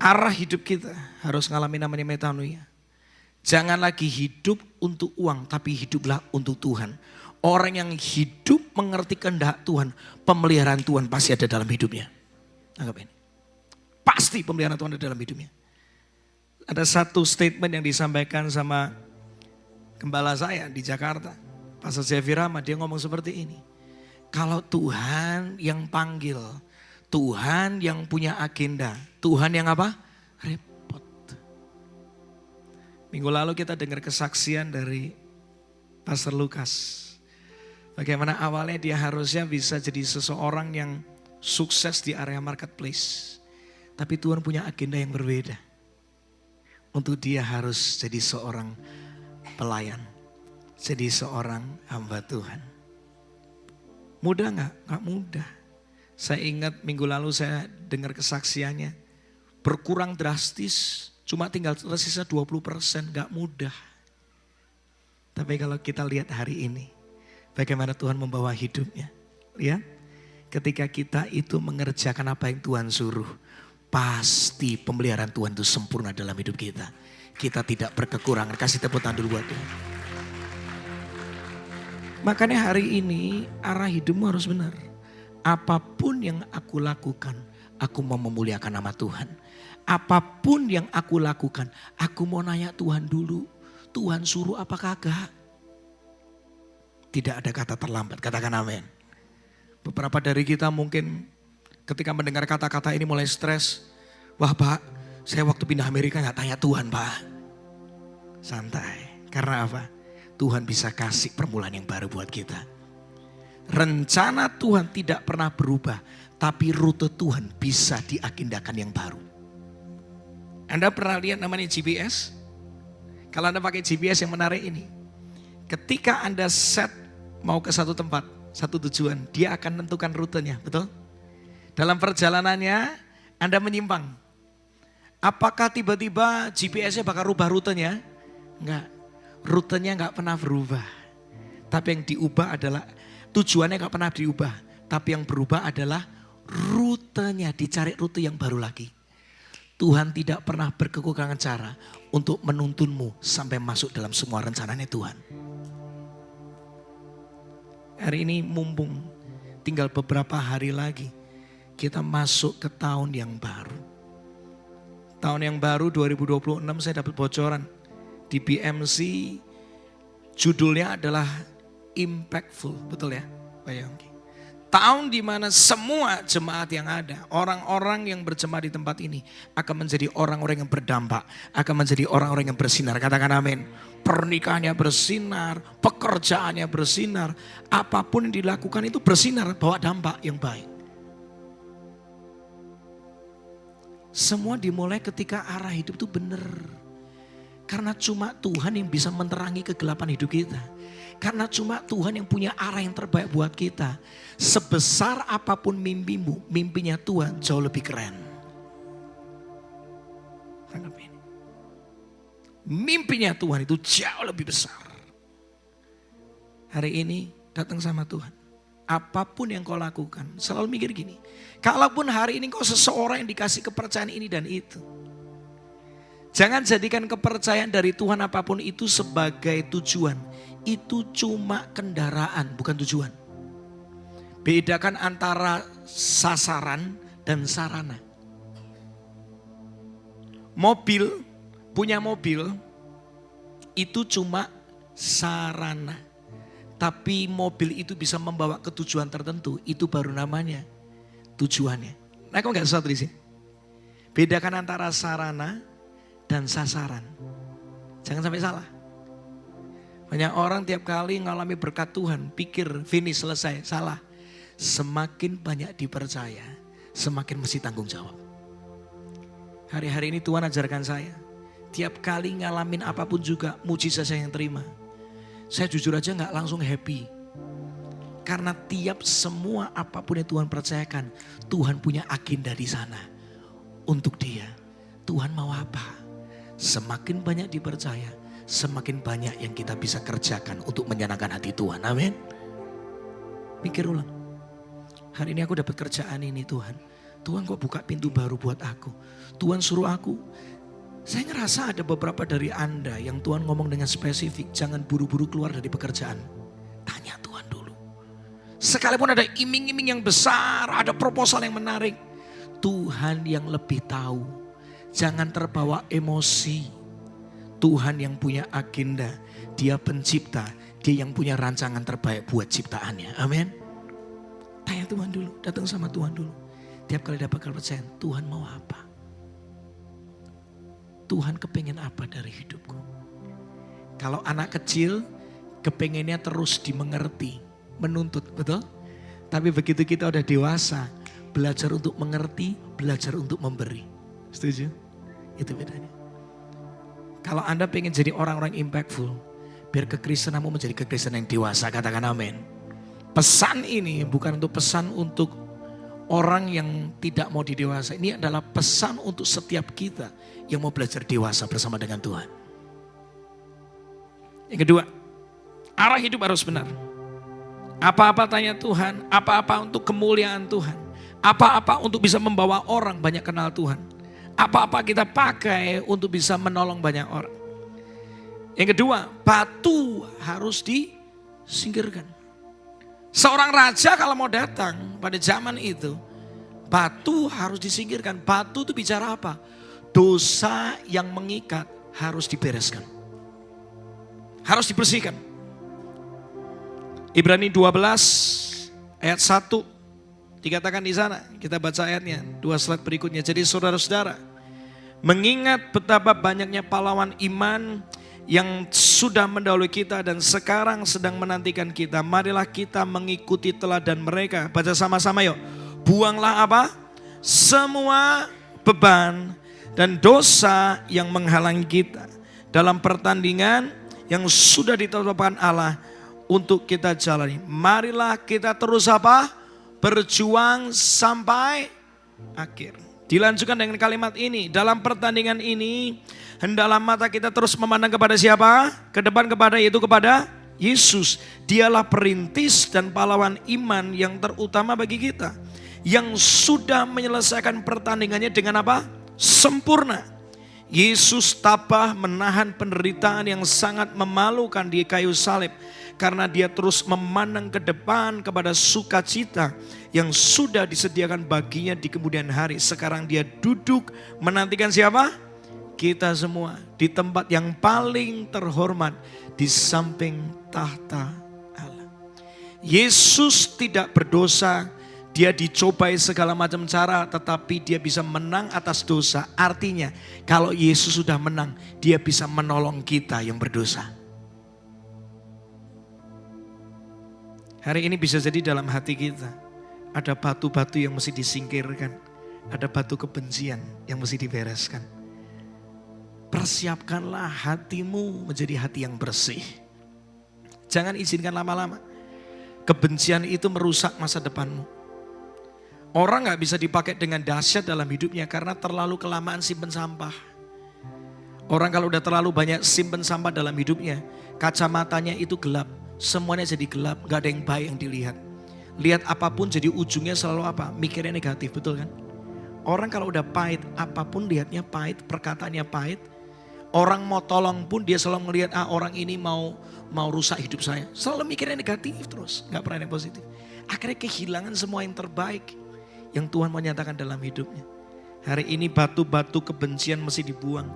Arah hidup kita harus ngalamin namanya metanoia. Jangan lagi hidup untuk uang, tapi hiduplah untuk Tuhan. Orang yang hidup mengerti kehendak Tuhan, pemeliharaan Tuhan pasti ada dalam hidupnya. Anggap ini. Pasti pemeliharaan Tuhan ada dalam hidupnya. Ada satu statement yang disampaikan sama gembala saya di Jakarta. Pastor Zevi Rama, dia ngomong seperti ini. Kalau Tuhan yang panggil, Tuhan yang punya agenda, Tuhan yang apa? Repot. Minggu lalu kita dengar kesaksian dari Pastor Lukas. Bagaimana awalnya dia harusnya bisa jadi seseorang yang sukses di area marketplace. Tapi Tuhan punya agenda yang berbeda. Untuk dia harus jadi seorang pelayan. Jadi seorang hamba Tuhan. Mudah gak? Gak mudah. Saya ingat minggu lalu saya dengar kesaksiannya. Berkurang drastis, cuma tinggal tersisa 20%, gak mudah. Tapi kalau kita lihat hari ini, bagaimana Tuhan membawa hidupnya. Lihat, ketika kita itu mengerjakan apa yang Tuhan suruh, pasti pemeliharaan Tuhan itu sempurna dalam hidup kita. Kita tidak berkekurangan. Kasih tepuk tangan dulu buat Tuhan. Makanya hari ini arah hidupmu harus benar. Apapun yang aku lakukan, aku mau memuliakan nama Tuhan. Apapun yang aku lakukan, aku mau nanya Tuhan dulu. Tuhan suruh apa kagak? Tidak ada kata terlambat, katakan amin. Beberapa dari kita mungkin ketika mendengar kata-kata ini mulai stres. Wah Pak, saya waktu pindah Amerika gak tanya Tuhan Pak. Santai, karena apa? Tuhan bisa kasih permulaan yang baru buat kita. Rencana Tuhan tidak pernah berubah, tapi rute Tuhan bisa diagendakan yang baru. Anda pernah lihat namanya GPS? Kalau Anda pakai GPS yang menarik ini, ketika Anda set mau ke satu tempat, satu tujuan, dia akan menentukan rutenya, betul? Dalam perjalanannya Anda menyimpang. Apakah tiba-tiba GPS-nya bakal rubah rutenya? Enggak, rutenya enggak pernah berubah. Tapi yang diubah adalah, tujuannya enggak pernah diubah. Tapi yang berubah adalah rutenya, dicari rute yang baru lagi. Tuhan tidak pernah berkekurangan cara untuk menuntunmu sampai masuk dalam semua rencananya Tuhan. Hari ini mumpung tinggal beberapa hari lagi kita masuk ke tahun yang baru. Tahun yang baru 2026 saya dapat bocoran di BMC, judulnya adalah impactful, betul ya Pak Yongki? Tahun di mana semua jemaat yang ada, orang-orang yang berjemaat di tempat ini akan menjadi orang-orang yang berdampak, akan menjadi orang-orang yang bersinar. Katakan amin. Pernikahannya bersinar, pekerjaannya bersinar, apapun yang dilakukan itu bersinar, bawa dampak yang baik. Semua dimulai ketika arah hidup itu benar. Karena cuma Tuhan yang bisa menerangi kegelapan hidup kita. Karena cuma Tuhan yang punya arah yang terbaik buat kita. Sebesar apapun mimpimu, mimpinya Tuhan jauh lebih keren. Anggap ini. Mimpinya Tuhan itu jauh lebih besar. Hari ini datang sama Tuhan. Apapun yang kau lakukan, selalu mikir gini. Kalaupun hari ini kau seseorang yang dikasih kepercayaan ini dan itu. Jangan jadikan kepercayaan dari Tuhan apapun itu sebagai tujuan. Itu cuma kendaraan, bukan tujuan. Bedakan antara sasaran dan sarana. Mobil, punya mobil, itu cuma sarana. Tapi mobil itu bisa membawa ke tujuan tertentu, itu baru namanya tujuannya. Nah, kamu gak sesuatu di sini? Bedakan antara sarana dan sasaran. Jangan sampai salah. Banyak orang tiap kali ngalami berkat Tuhan, pikir finish selesai, salah. Semakin banyak dipercaya, semakin mesti tanggung jawab. Hari-hari ini Tuhan ajarkan saya, tiap kali ngalamin apapun juga, mujizat saya yang terima. Saya jujur aja gak langsung happy. Karena tiap semua apapun yang Tuhan percayakan, Tuhan punya agenda di sana. Untuk dia, Tuhan mau apa? Semakin banyak dipercaya, semakin banyak yang kita bisa kerjakan untuk menyenangkan hati Tuhan. Amin. Mikir ulang. Hari ini aku dapat kerjaan ini Tuhan. Tuhan kok buka pintu baru buat aku. Tuhan suruh aku. Saya ngerasa ada beberapa dari Anda yang Tuhan ngomong dengan spesifik. Jangan buru-buru keluar dari pekerjaan. Tanya Tuhan dulu. Sekalipun ada iming-iming yang besar, ada proposal yang menarik. Tuhan yang lebih tahu. Jangan terbawa emosi. Tuhan yang punya agenda. Dia pencipta. Dia yang punya rancangan terbaik buat ciptaannya. Amin. Tanya Tuhan dulu. Datang sama Tuhan dulu. Tiap kali dapat kepercayaan. Tuhan mau apa? Tuhan kepengen apa dari hidupku? Kalau anak kecil kepengennya terus dimengerti, menuntut, betul? Tapi begitu kita udah dewasa, belajar untuk mengerti, belajar untuk memberi. Setuju? Itu bedanya. Kalau Anda pengen jadi orang-orang impactful, biar kekristenanmu menjadi kekristenan yang dewasa, katakan amin. Pesan ini bukan untuk pesan untuk orang yang tidak mau didewasa. Ini adalah pesan untuk setiap kita yang mau belajar dewasa bersama dengan Tuhan. Yang kedua, arah hidup harus benar. Apa-apa tanya Tuhan, apa-apa untuk kemuliaan Tuhan. Apa-apa untuk bisa membawa orang banyak kenal Tuhan. Apa-apa kita pakai untuk bisa menolong banyak orang. Yang kedua, batu harus disingkirkan. Seorang raja kalau mau datang pada zaman itu, batu harus disingkirkan. Batu itu bicara apa? Dosa yang mengikat harus dibereskan. Harus dibersihkan. Ibrani 12 ayat 1 dikatakan di sana. Kita baca ayatnya, 2 slide berikutnya. Jadi saudara-saudara, mengingat betapa banyaknya pahlawan iman yang sudah mendahului kita dan sekarang sedang menantikan kita, marilah kita mengikuti teladan mereka. Baca sama-sama yuk. Buanglah apa? Semua beban dan dosa yang menghalangi kita dalam pertandingan yang sudah ditetapkan Allah untuk kita jalani. Marilah kita terus apa? Berjuang sampai akhir. Dilanjutkan dengan kalimat ini, dalam pertandingan ini hendaklah mata kita terus memandang kepada siapa? Ke depan yaitu kepada Yesus. Dialah perintis dan pahlawan iman yang terutama bagi kita. Yang sudah menyelesaikan pertandingannya dengan apa? Sempurna. Yesus tabah menahan penderitaan yang sangat memalukan di kayu salib. Karena dia terus memandang ke depan kepada sukacita yang sudah disediakan baginya di kemudian hari. Sekarang dia duduk menantikan siapa? Kita semua di tempat yang paling terhormat di samping tahta Allah. Yesus tidak berdosa, dia dicobai segala macam cara tetapi dia bisa menang atas dosa. Artinya kalau Yesus sudah menang, dia bisa menolong kita yang berdosa. Hari ini bisa jadi dalam hati kita ada batu-batu yang mesti disingkirkan, ada batu kebencian yang mesti dibereskan. Persiapkanlah hatimu menjadi hati yang bersih. Jangan izinkan lama-lama. Kebencian itu merusak masa depanmu. Orang gak bisa dipakai dengan dahsyat dalam hidupnya karena terlalu kelamaan simpen sampah. Orang kalau udah terlalu banyak simpen sampah dalam hidupnya, kacamatanya itu gelap. Semuanya jadi gelap, gak ada yang baik yang dilihat. Lihat apapun jadi ujungnya selalu apa? Mikirnya negatif, betul kan? Orang kalau udah pahit, apapun lihatnya pahit, perkataannya pahit. Orang mau tolong pun dia selalu melihat, orang ini mau rusak hidup saya. Selalu mikirnya negatif terus, gak pernah yang positif. Akhirnya kehilangan semua yang terbaik yang Tuhan mau nyatakan dalam hidupnya. Hari ini batu-batu kebencian mesti dibuang.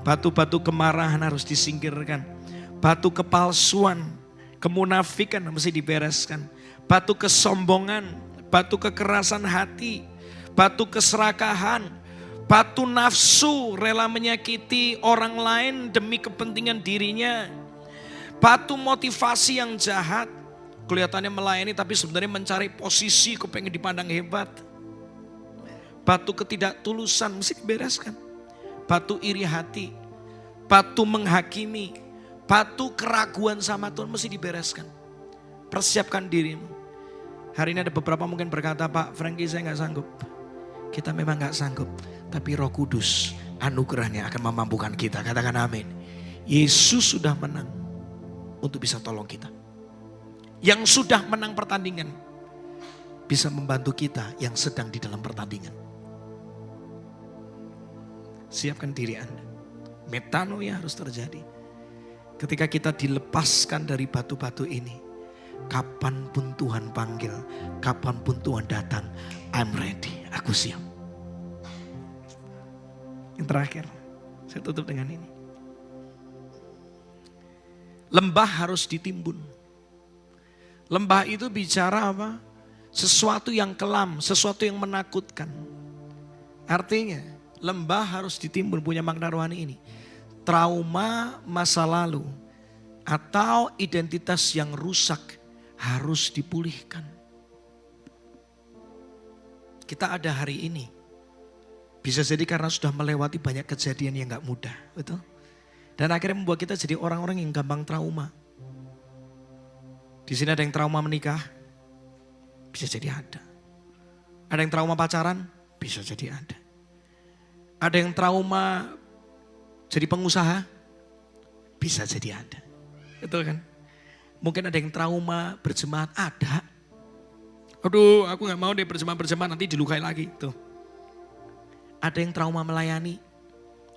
Batu-batu kemarahan harus disingkirkan. Batu kepalsuan, kemunafikan mesti dibereskan. Batu kesombongan, batu kekerasan hati, batu keserakahan, batu nafsu rela menyakiti orang lain demi kepentingan dirinya. Batu motivasi yang jahat, kelihatannya melayani tapi sebenarnya mencari posisi, kepengen dipandang hebat. Batu ketidaktulusan mesti dibereskan. Batu iri hati, batu menghakimi, batu keraguan sama Tuhan mesti dibereskan. Persiapkan dirimu. Hari ini ada beberapa mungkin berkata, Pak Franky saya gak sanggup. Kita memang gak sanggup. Tapi Roh Kudus anugerahnya akan memampukan kita. Katakan amin. Yesus sudah menang untuk bisa tolong kita. Yang sudah menang pertandingan bisa membantu kita yang sedang di dalam pertandingan. Siapkan diri Anda. Metanoia harus terjadi. Ketika kita dilepaskan dari batu-batu ini, kapanpun Tuhan panggil, kapanpun Tuhan datang, I'm ready, aku siap. Yang terakhir, saya tutup dengan ini. Lembah harus ditimbun. Lembah itu bicara apa? Sesuatu yang kelam, sesuatu yang menakutkan. Artinya, lembah harus ditimbun, punya makna rohani ini. Trauma masa lalu atau identitas yang rusak harus dipulihkan. Kita ada hari ini. Bisa jadi karena sudah melewati banyak kejadian yang gak mudah, betul? Dan akhirnya membuat kita jadi orang-orang yang gampang trauma. Di sini ada yang trauma menikah, bisa jadi ada. Ada yang trauma pacaran, bisa jadi ada. Ada yang trauma jadi pengusaha, bisa jadi ada. Betul kan? Mungkin ada yang trauma berjemaat, ada. Aduh, aku gak mau deh berjemaat nanti dilukai lagi. Tuh. Ada yang trauma melayani.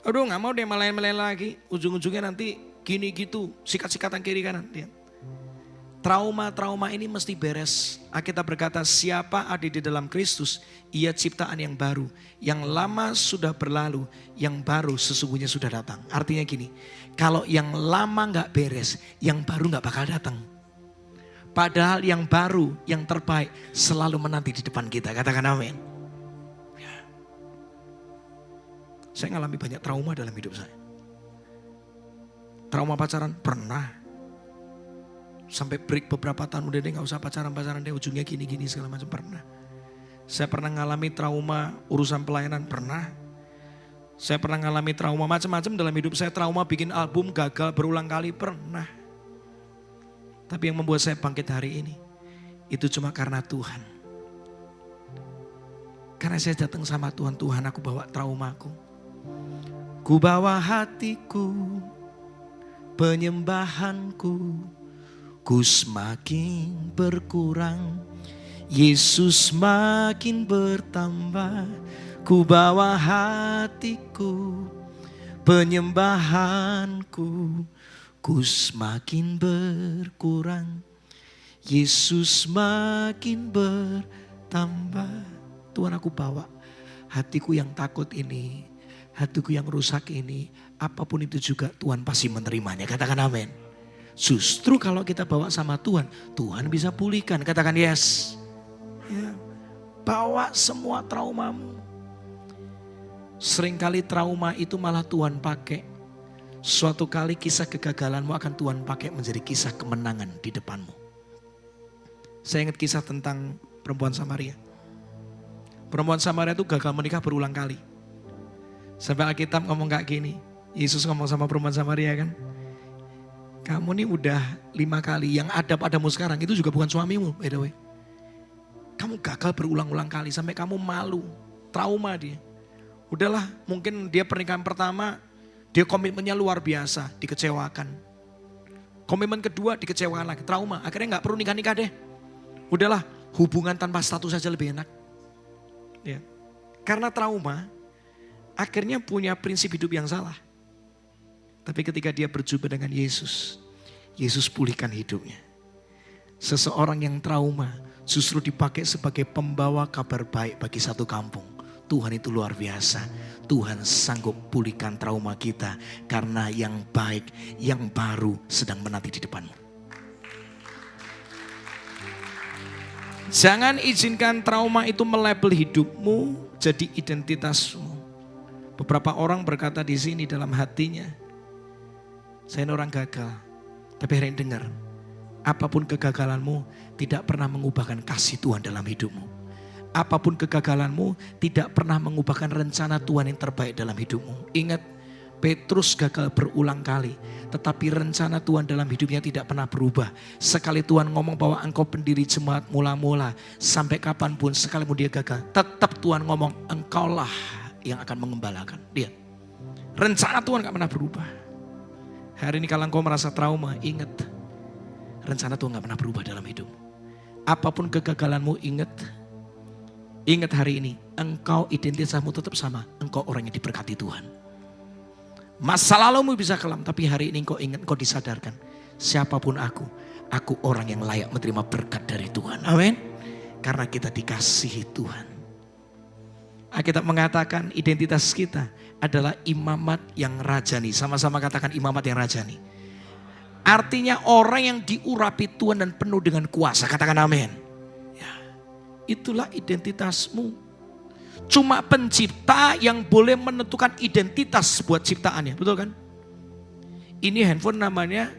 Aduh gak mau deh melayani lagi. Ujung-ujungnya nanti gini gitu, sikat-sikatan kiri kanan. Lihat. Trauma-trauma ini mesti beres. Alkitab berkata, siapa ada di dalam Kristus, ia ciptaan yang baru. Yang lama sudah berlalu, yang baru sesungguhnya sudah datang. Artinya gini, kalau yang lama gak beres, yang baru gak bakal datang. Padahal yang baru, yang terbaik selalu menanti di depan kita. Katakan amin. Ya. Saya ngalami banyak trauma dalam hidup saya. Trauma pacaran pernah. Sampai break beberapa tahun, udah deh gak usah pacaran deh, ujungnya gini-gini segala macam, pernah. Saya pernah ngalami trauma urusan pelayanan, pernah. Saya pernah ngalami trauma macam-macam dalam hidup saya, trauma bikin album gagal berulang kali, pernah. Tapi yang membuat saya bangkit hari ini, itu cuma karena Tuhan. Karena saya datang sama Tuhan, Tuhan aku bawa traumaku. Ku bawa hatiku, penyembahanku, ku semakin berkurang, Yesus makin bertambah. Ku bawa hatiku, penyembahanku, ku semakin berkurang, Yesus makin bertambah. Tuhan aku bawa hatiku yang takut ini, hatiku yang rusak ini, apapun itu juga Tuhan pasti menerimanya. Katakan amin. Justru kalau kita bawa sama Tuhan, Tuhan bisa pulihkan. Katakan yes. Ya. Bawa semua traumamu. Seringkali trauma itu malah Tuhan pakai. Suatu kali kisah kegagalanmu akan Tuhan pakai menjadi kisah kemenangan di depanmu. Saya ingat kisah tentang perempuan Samaria. Perempuan Samaria itu gagal menikah berulang kali. Sampai Alkitab ngomong kayak gini. Yesus ngomong sama perempuan Samaria kan. Kamu nih udah 5 kali, yang ada padamu sekarang itu juga bukan suamimu, by the way. Kamu gagal berulang-ulang kali sampai kamu malu, trauma dia. Udahlah, mungkin dia pernikahan pertama, dia komitmennya luar biasa, dikecewakan. Komitmen kedua dikecewakan lagi, trauma. Akhirnya gak perlu nikah-nikah deh. Udahlah, hubungan tanpa status saja lebih enak. Ya. Karena trauma, akhirnya punya prinsip hidup yang salah. Tapi ketika dia berjumpa dengan Yesus, Yesus pulihkan hidupnya. Seseorang yang trauma justru dipakai sebagai pembawa kabar baik bagi satu kampung. Tuhan itu luar biasa. Tuhan sanggup pulihkan trauma kita karena yang baik, yang baru sedang menanti di depanmu. Jangan izinkan trauma itu melabel hidupmu jadi identitasmu. Beberapa orang berkata di sini dalam hatinya, saya ini orang gagal, tapi hari ini dengar, apapun kegagalanmu tidak pernah mengubahkan kasih Tuhan dalam hidupmu. Apapun kegagalanmu tidak pernah mengubahkan rencana Tuhan yang terbaik dalam hidupmu. Ingat, Petrus gagal berulang kali, tetapi rencana Tuhan dalam hidupnya tidak pernah berubah. Sekali Tuhan ngomong bahwa engkau pendiri jemaat mula-mula, sampai kapanpun sekalipun dia gagal, tetap Tuhan ngomong engkaulah yang akan mengembalakan. Lihat, rencana Tuhan gak pernah berubah. Hari ini kalau engkau merasa trauma, ingat. Rencana Tuhan gak pernah berubah dalam hidupmu. Apapun kegagalanmu, ingat. Ingat hari ini, engkau identitasmu tetap sama. Engkau orang yang diberkati Tuhan. Masa lalumu bisa kelam, tapi hari ini engkau ingat, engkau disadarkan. Siapapun aku orang yang layak menerima berkat dari Tuhan. Amin. Karena kita dikasihi Tuhan. Alkitab mengatakan identitas kita adalah imamat yang rajani. Sama-sama katakan imamat yang rajani. Artinya orang yang diurapi Tuhan dan penuh dengan kuasa. Katakan amin. Ya, itulah identitasmu. Cuma pencipta yang boleh menentukan identitas buat ciptaannya. Betul kan? Ini handphone namanya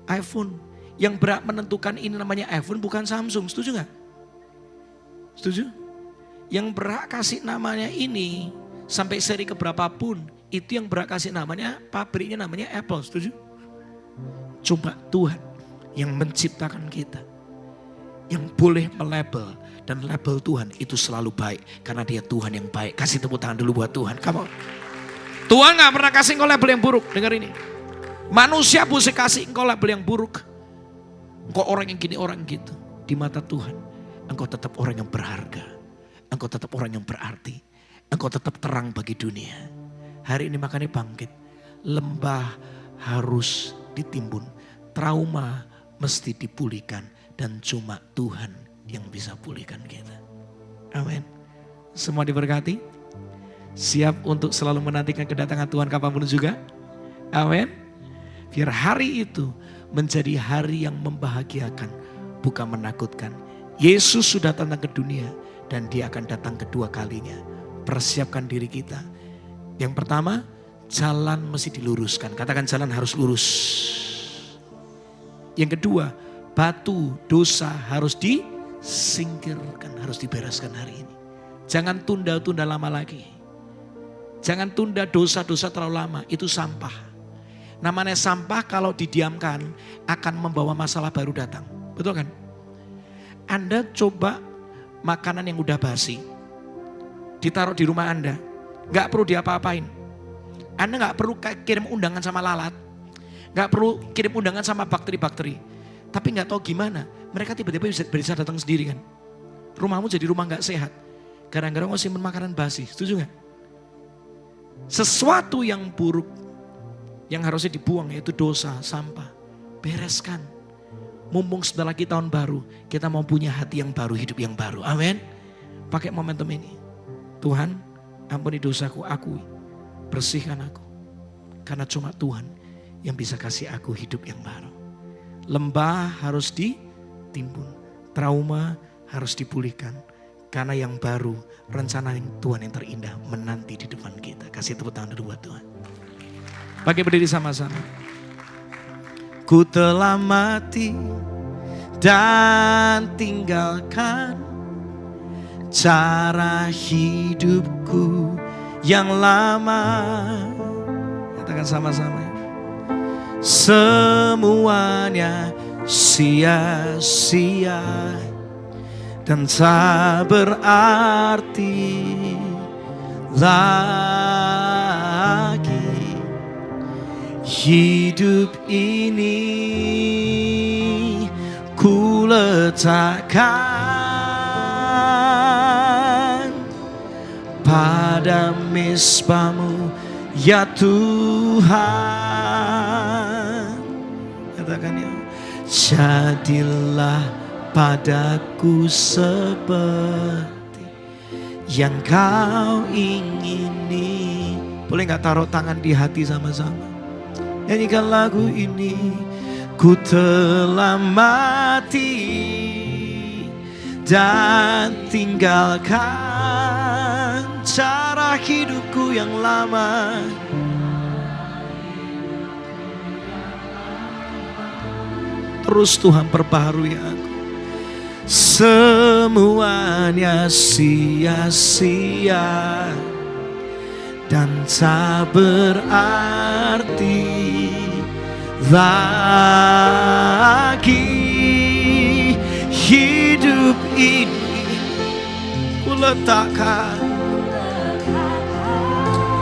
iPhone. Yang berhak menentukan ini namanya iPhone bukan Samsung. Setuju gak? Setuju? Yang berhak kasih namanya ini sampai seri keberapapun, itu yang berhak kasih namanya, pabriknya namanya Apple. Setuju? Cuma Tuhan yang menciptakan kita. yang boleh melabel. Dan label Tuhan itu selalu baik. Karena dia Tuhan yang baik. Kasih tepuk tangan dulu buat Tuhan. Come on. Tuhan gak pernah kasih engkau label yang buruk. Dengar ini. Manusia bisa kasih engkau label yang buruk. Engkau orang yang gini, orang gitu. Di mata Tuhan, engkau tetap orang yang berharga. Engkau tetap orang yang berarti. Engkau tetap terang bagi dunia. Hari ini makanya bangkit. Lembah harus ditimbun. Trauma mesti dipulihkan. Dan cuma Tuhan yang bisa pulihkan kita. Amin. Semua diberkati. Siap untuk selalu menantikan kedatangan Tuhan kapanpun juga. Amin. Biar hari itu menjadi hari yang membahagiakan, bukan menakutkan. Yesus sudah datang ke dunia dan dia akan datang kedua kalinya. Persiapkan diri kita. Yang pertama, jalan mesti diluruskan. Katakan jalan harus lurus. Yang kedua, batu dosa harus disingkirkan, harus dibereskan hari ini. Jangan tunda-tunda lama lagi. Jangan tunda dosa-dosa terlalu lama, itu sampah. Namanya sampah kalau didiamkan akan membawa masalah baru datang. Betul kan? Anda coba makanan yang udah basi, ditaruh di rumah Anda, gak perlu diapa-apain. Anda gak perlu kirim undangan sama lalat, gak perlu kirim undangan sama bakteri-bakteri. Tapi gak tahu gimana, mereka tiba-tiba bisa datang sendiri kan. Rumahmu jadi rumah gak sehat, gara-gara mau simpen makanan basi, setuju gak? Sesuatu yang buruk, yang harusnya dibuang yaitu dosa, sampah. Bereskan. Mumpung sebentar lagi tahun baru, kita mau punya hati yang baru, hidup yang baru. Amin. Pakai momentum ini. Tuhan, ampuni dosaku, akui. Bersihkan aku. Karena cuma Tuhan yang bisa kasih aku hidup yang baru. Lembah harus ditimbun. Trauma harus dipulihkan. Karena yang baru, rencana Tuhan yang terindah menanti di depan kita. Kasih tepuk tangan dulu buat Tuhan. Pakai berdiri sama-sama. Ku telah mati dan tinggalkan cara hidupku yang lama. Katakan sama-sama. Semuanya sia-sia dan tak berarti lagi. Hidup ini ku letakkan pada mezbamu ya Tuhan. Katakan ya. Jadilah padaku seperti yang kau ingini. Boleh gak taruh tangan di hati sama-sama? Nyanyikan lagu ini. Ku telah mati dan tinggalkan cara hidupku yang lama. Terus Tuhan perbaharui aku. Semuanya sia-sia dan tak berarti lagi. Hidup ini ku letakkan.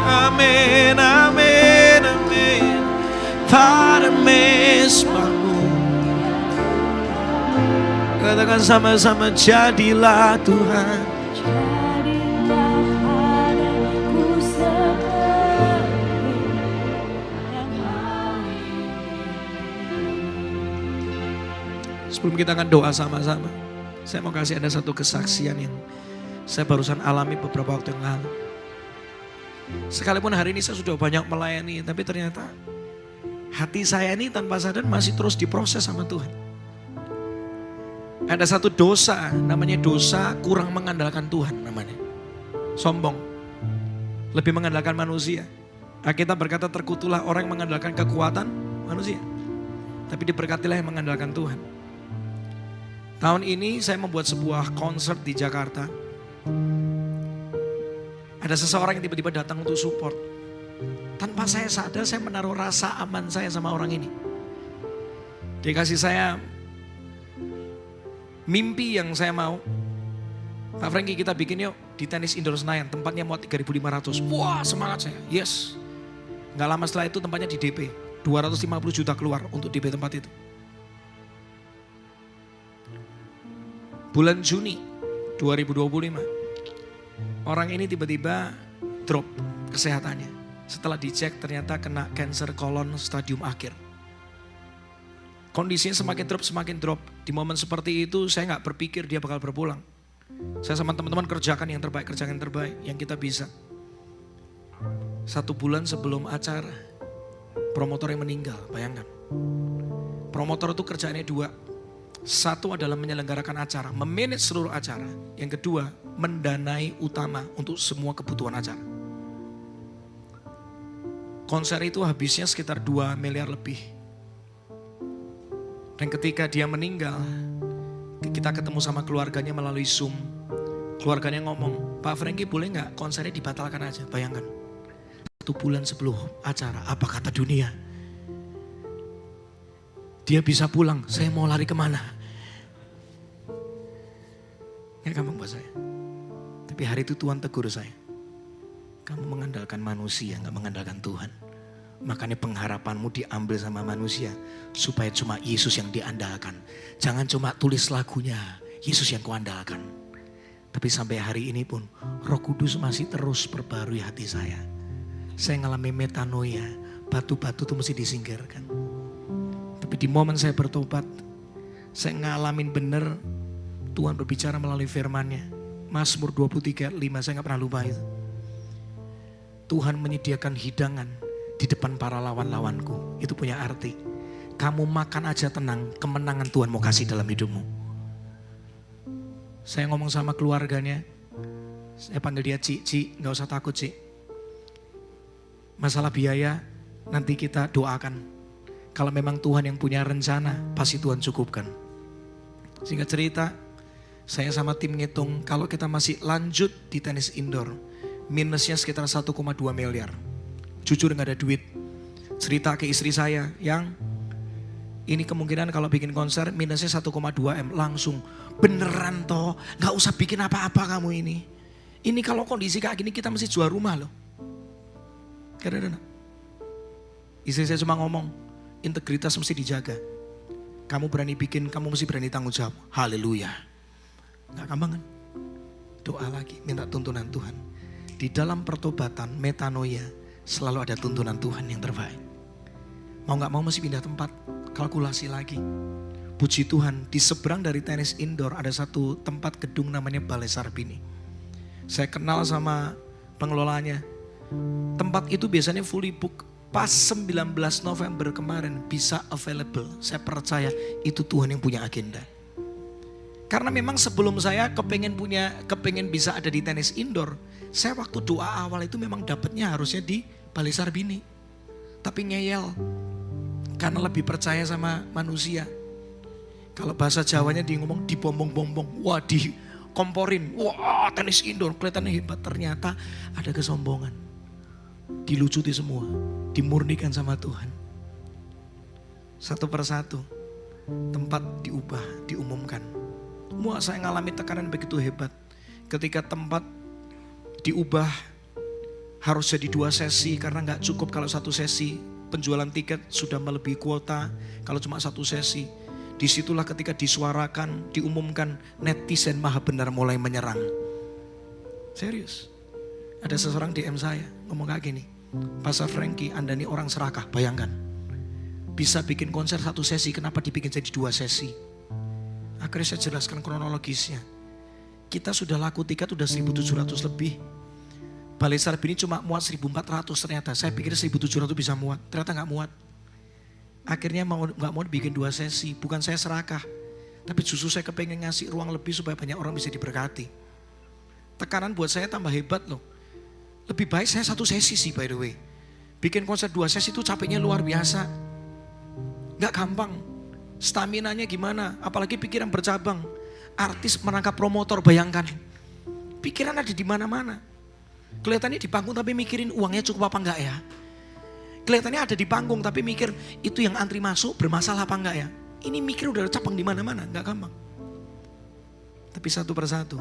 Amin, amin, amin. Pada mezbamu. Katakan sama-sama, jadilah Tuhan. Sebelum kita akan doa sama-sama, saya mau kasih Anda satu kesaksian yang saya barusan alami beberapa waktu yang lalu. Sekalipun hari ini saya sudah banyak melayani, tapi ternyata hati saya ini tanpa sadar masih terus diproses sama Tuhan. Ada satu dosa, namanya dosa kurang mengandalkan Tuhan namanya. Sombong, lebih mengandalkan manusia. Alkitab berkata terkutuklah orang yang mengandalkan kekuatan manusia, tapi diberkatilah yang mengandalkan Tuhan. Tahun ini saya membuat sebuah konser di Jakarta. Ada seseorang yang tiba-tiba datang untuk support. Tanpa saya sadar, saya menaruh rasa aman saya sama orang ini. Dia kasih saya Mimpi yang saya mau, Pak Franky kita bikin yuk di tenis indoor Senayan, tempatnya muat 3.500. Wah semangat saya, yes. Gak lama setelah itu tempatnya di DP, 250 juta keluar untuk DP tempat itu. Bulan Juni 2025, orang ini tiba-tiba drop kesehatannya. Setelah dicek ternyata kena kanker kolon stadium akhir. Kondisinya semakin drop. Di momen seperti itu saya gak berpikir dia bakal berpulang. Saya sama teman-teman kerjakan yang terbaik yang kita bisa. 1 bulan sebelum acara, promotor yang meninggal, bayangkan. Promotor itu kerjaannya 2. Satu adalah menyelenggarakan acara, memanage seluruh acara. Yang kedua, mendanai utama untuk semua kebutuhan acara. Konser itu habisnya sekitar 2 miliar lebih. Dan ketika dia meninggal, kita ketemu sama keluarganya melalui Zoom. Keluarganya ngomong, Pak Franky boleh gak konsernya dibatalkan aja, bayangkan. 1 bulan sebelum acara, apa kata dunia? Dia bisa pulang, saya mau lari kemana? Gak gampang buat saya. Tapi hari itu Tuhan tegur saya. Kamu mengandalkan manusia, gak mengandalkan Tuhan. Makanya pengharapanmu diambil sama manusia. Supaya cuma Yesus yang diandalkan. Jangan cuma tulis lagunya, Yesus yang kuandalkan. Tapi sampai hari ini pun Roh Kudus masih terus perbarui hati saya. Saya ngalami metanoia, batu-batu itu mesti disingkirkan. Tapi di momen saya bertobat, saya ngalamin bener Tuhan berbicara melalui firman-Nya. Mazmur 23:5, saya gak pernah lupa itu. Tuhan menyediakan hidangan di depan para lawan-lawanku. Itu punya arti. Kamu makan aja tenang, kemenangan Tuhan mau kasih dalam hidupmu. Saya ngomong sama keluarganya, saya panggil dia Ci, gak usah takut Ci. Masalah biaya nanti kita doakan. Kalau memang Tuhan yang punya rencana, pasti Tuhan cukupkan. Singkat cerita, saya sama tim ngitung kalau kita masih lanjut di tenis indoor, minusnya sekitar 1,2 miliar. Jujur gak ada duit. Cerita ke istri saya yang ini kemungkinan kalau bikin konser minusnya 1,2 M langsung. Beneran toh, gak usah bikin apa-apa kamu ini. Ini kalau kondisi kayak gini kita mesti jual rumah loh. Karena istri saya cuma ngomong, integritas mesti dijaga. Kamu berani bikin, kamu mesti berani tanggung jawab. Haleluya. Gak gampang kan? Doa lagi, minta tuntunan Tuhan. Di dalam pertobatan, metanoia, selalu ada tuntunan Tuhan yang terbaik. Mau gak mau mesti pindah tempat, kalkulasi lagi. Puji Tuhan, di seberang dari tenis indoor ada satu tempat gedung namanya Balai Sarbini. Saya kenal sama pengelolanya. Tempat itu biasanya fully book. Pas 19 November kemarin bisa available. Saya percaya itu Tuhan yang punya agenda. Karena memang sebelum saya kepengen bisa ada di tenis indoor. Saya waktu doa awal itu memang dapatnya harusnya di Balai Sarbini. Tapi ngeyel. Karena lebih percaya sama manusia. Kalau bahasa Jawanya dia ngomong dibombong-bombong. Wah dikomporin. Wah tenis indoor kelihatannya hebat. Ternyata ada kesombongan. Dilucuti semua. Dimurnikan sama Tuhan. Satu persatu. Tempat diubah, diumumkan. Wah saya ngalami tekanan begitu hebat. Ketika tempat diubah harus jadi 2 sesi karena gak cukup kalau 1 sesi. Penjualan tiket sudah melebihi kuota kalau cuma 1 sesi. Disitulah ketika disuarakan, diumumkan netizen maha benar mulai menyerang. Serius. Ada seseorang DM saya ngomong kayak gini. Pastor Franky, Anda ini orang serakah, bayangkan. Bisa bikin konser 1 sesi, kenapa dibikin jadi 2 sesi? Akhirnya saya jelaskan kronologisnya. Kita sudah laku tiket udah 1.700 lebih. Balai Sarbini cuma muat 1.400 ternyata. Saya pikir 1.700 bisa muat, ternyata gak muat. Akhirnya gak mau bikin 2 sesi, bukan saya serakah. Tapi justru saya kepengen ngasih ruang lebih supaya banyak orang bisa diberkati. Tekanan buat saya tambah hebat loh. Lebih baik saya 1 sesi sih by the way. Bikin konser 2 sesi itu capeknya luar biasa. Gak gampang. Staminanya gimana, apalagi pikiran bercabang. Artis merangkap promotor, bayangkan. Pikiran ada di mana-mana. Kelihatannya di panggung tapi mikirin uangnya cukup apa enggak ya. Kelihatannya ada di panggung tapi mikir itu yang antri masuk bermasalah apa enggak ya. Ini mikir udah cabang di mana-mana, enggak gampang. Tapi satu persatu,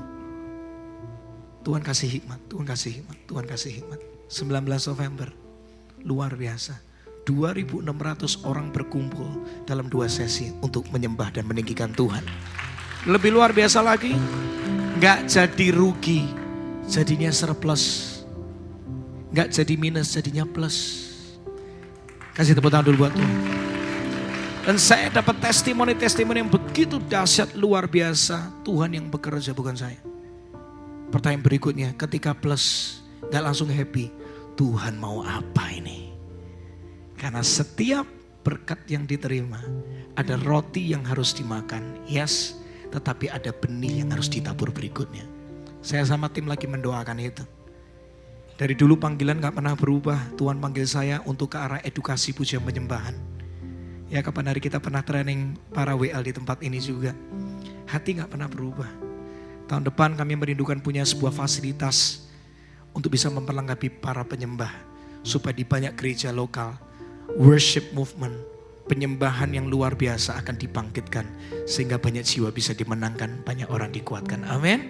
Tuhan kasih hikmat, Tuhan kasih hikmat, Tuhan kasih hikmat. 19 November, luar biasa. 2.600 orang berkumpul dalam 2 sesi untuk menyembah dan meninggikan Tuhan. Lebih luar biasa lagi, gak jadi rugi, jadinya surplus. Gak jadi minus, jadinya plus. Kasih tepuk tangan dulu buat Tuhan. Dan saya dapat testimoni-testimoni yang begitu dahsyat, luar biasa. Tuhan yang bekerja, bukan saya. Pertanyaan berikutnya, ketika plus, gak langsung happy. Tuhan mau apa ini? Karena setiap berkat yang diterima, ada roti yang harus dimakan. Yes, tetapi ada benih yang harus ditabur berikutnya. Saya sama tim lagi mendoakan itu. Dari dulu panggilan gak pernah berubah. Tuhan panggil saya untuk ke arah edukasi pujian penyembahan. Ya, kapan hari kita pernah training para WL di tempat ini juga. Hati gak pernah berubah. Tahun depan kami merindukan punya sebuah fasilitas untuk bisa memperlengkapi para penyembah. Supaya di banyak gereja lokal, worship movement, penyembahan yang luar biasa akan dibangkitkan. Sehingga banyak jiwa bisa dimenangkan, banyak orang dikuatkan. Amin.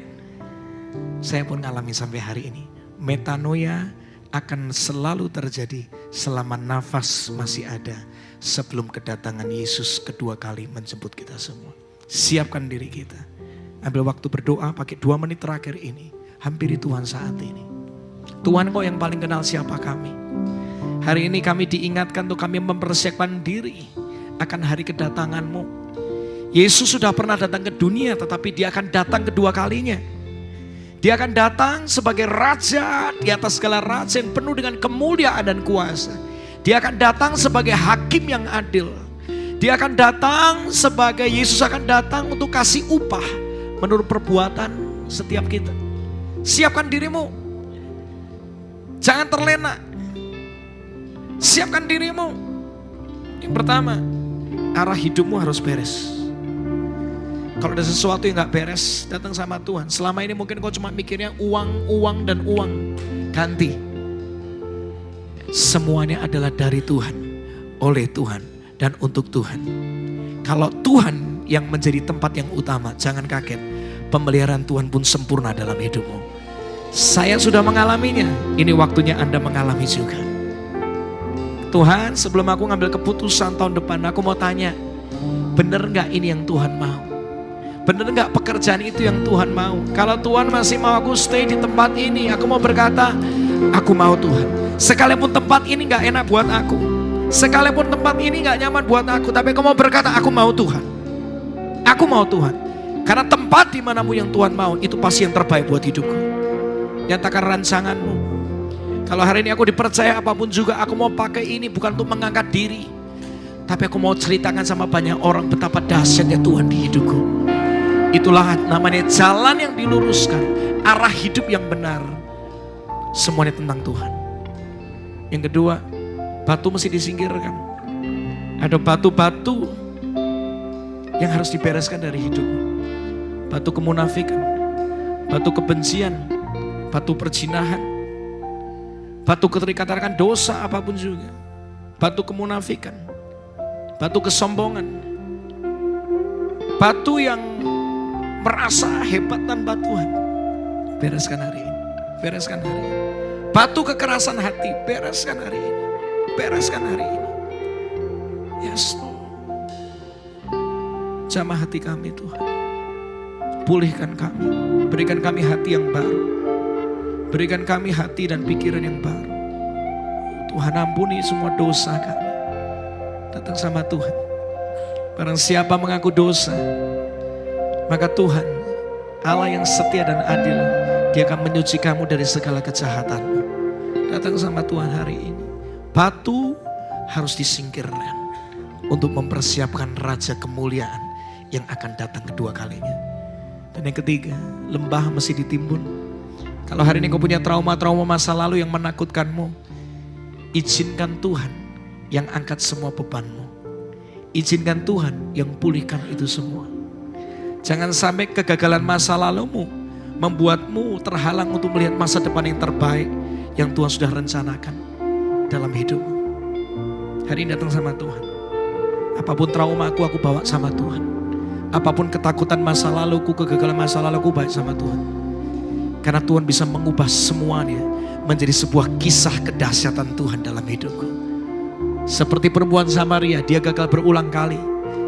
Saya pun ngalami sampai hari ini. Metanoia akan selalu terjadi selama nafas masih ada. Sebelum kedatangan Yesus kedua kali menjemput kita semua. Siapkan diri kita. Ambil waktu berdoa pakai 2 menit terakhir ini. Hampiri Tuhan saat ini. Tuhan, Kau yang paling kenal siapa kami. Hari ini kami diingatkan untuk kami mempersiapkan diri akan hari kedatangan-Mu. Yesus sudah pernah datang ke dunia, tetapi Dia akan datang kedua kalinya. Dia akan datang sebagai Raja di atas segala raja yang penuh dengan kemuliaan dan kuasa. Dia akan datang sebagai hakim yang adil. Dia akan datang sebagai, Yesus akan datang untuk kasih upah menurut perbuatan setiap kita. Siapkan dirimu. Jangan terlena. Siapkan dirimu. Yang pertama, arah hidupmu harus beres. Kalau ada sesuatu yang gak beres, datang sama Tuhan. Selama ini mungkin kau cuma mikirnya uang, uang, dan uang. Ganti. Semuanya adalah dari Tuhan, oleh Tuhan, dan untuk Tuhan. Kalau Tuhan yang menjadi tempat yang utama, jangan kaget. Pemeliharaan Tuhan pun sempurna dalam hidupmu. Saya sudah mengalaminya, ini waktunya Anda mengalami juga. Tuhan, sebelum aku ngambil keputusan tahun depan, aku mau tanya, bener gak ini yang Tuhan mau? Bener gak pekerjaan itu yang Tuhan mau? Kalau Tuhan masih mau aku stay di tempat ini, aku mau berkata, aku mau Tuhan. Sekalipun tempat ini gak enak buat aku, sekalipun tempat ini gak nyaman buat aku, tapi aku mau berkata, aku mau Tuhan. Aku mau Tuhan. Karena tempat dimanamu yang Tuhan mau, itu pasti yang terbaik buat hidupku. Nyatakan rancanganmu. Kalau hari ini aku dipercaya apapun juga, aku mau pakai ini bukan untuk mengangkat diri, tapi aku mau ceritakan sama banyak orang betapa dahsyatnya Tuhan di hidupku. Itulah namanya jalan yang diluruskan, arah hidup yang benar. Semuanya tentang Tuhan. Yang kedua, batu mesti disingkirkan. Ada batu-batu yang harus dibereskan dari hidupmu. Batu kemunafikan, batu kebencian, batu perzinahan, batu keterikatan dosa apapun juga. Batu kemunafikan, batu kesombongan, batu yang merasa hebat tanpa Tuhan. Bereskan hari ini, bereskan hari ini. Batu kekerasan hati, bereskan hari ini, bereskan hari ini. Yes, Lord. Jamah hati kami Tuhan. Pulihkan kami, berikan kami hati yang baru. Berikan kami hati dan pikiran yang baru. Tuhan, ampuni semua dosa kami. Datang sama Tuhan. Barang siapa mengaku dosa, maka Tuhan, Allah yang setia dan adil, Dia akan menyuci kamu dari segala kejahatanmu. Datang sama Tuhan hari ini. Batu harus disingkirkan untuk mempersiapkan Raja kemuliaan yang akan datang kedua kalinya. Dan yang ketiga, lembah mesti ditimbun. Kalau hari ini kau punya trauma-trauma masa lalu yang menakutkanmu, izinkan Tuhan yang angkat semua bebanmu. Izinkan Tuhan yang pulihkan itu semua. Jangan sampai kegagalan masa lalumu membuatmu terhalang untuk melihat masa depan yang terbaik yang Tuhan sudah rencanakan dalam hidupmu. Hari ini datang sama Tuhan. Apapun trauma aku bawa sama Tuhan. Apapun ketakutan masa laluku, kegagalan masa laluku, baik sama Tuhan. Karena Tuhan bisa mengubah semuanya menjadi sebuah kisah kedahsyatan Tuhan dalam hidupku. Seperti perempuan Samaria, dia gagal berulang kali.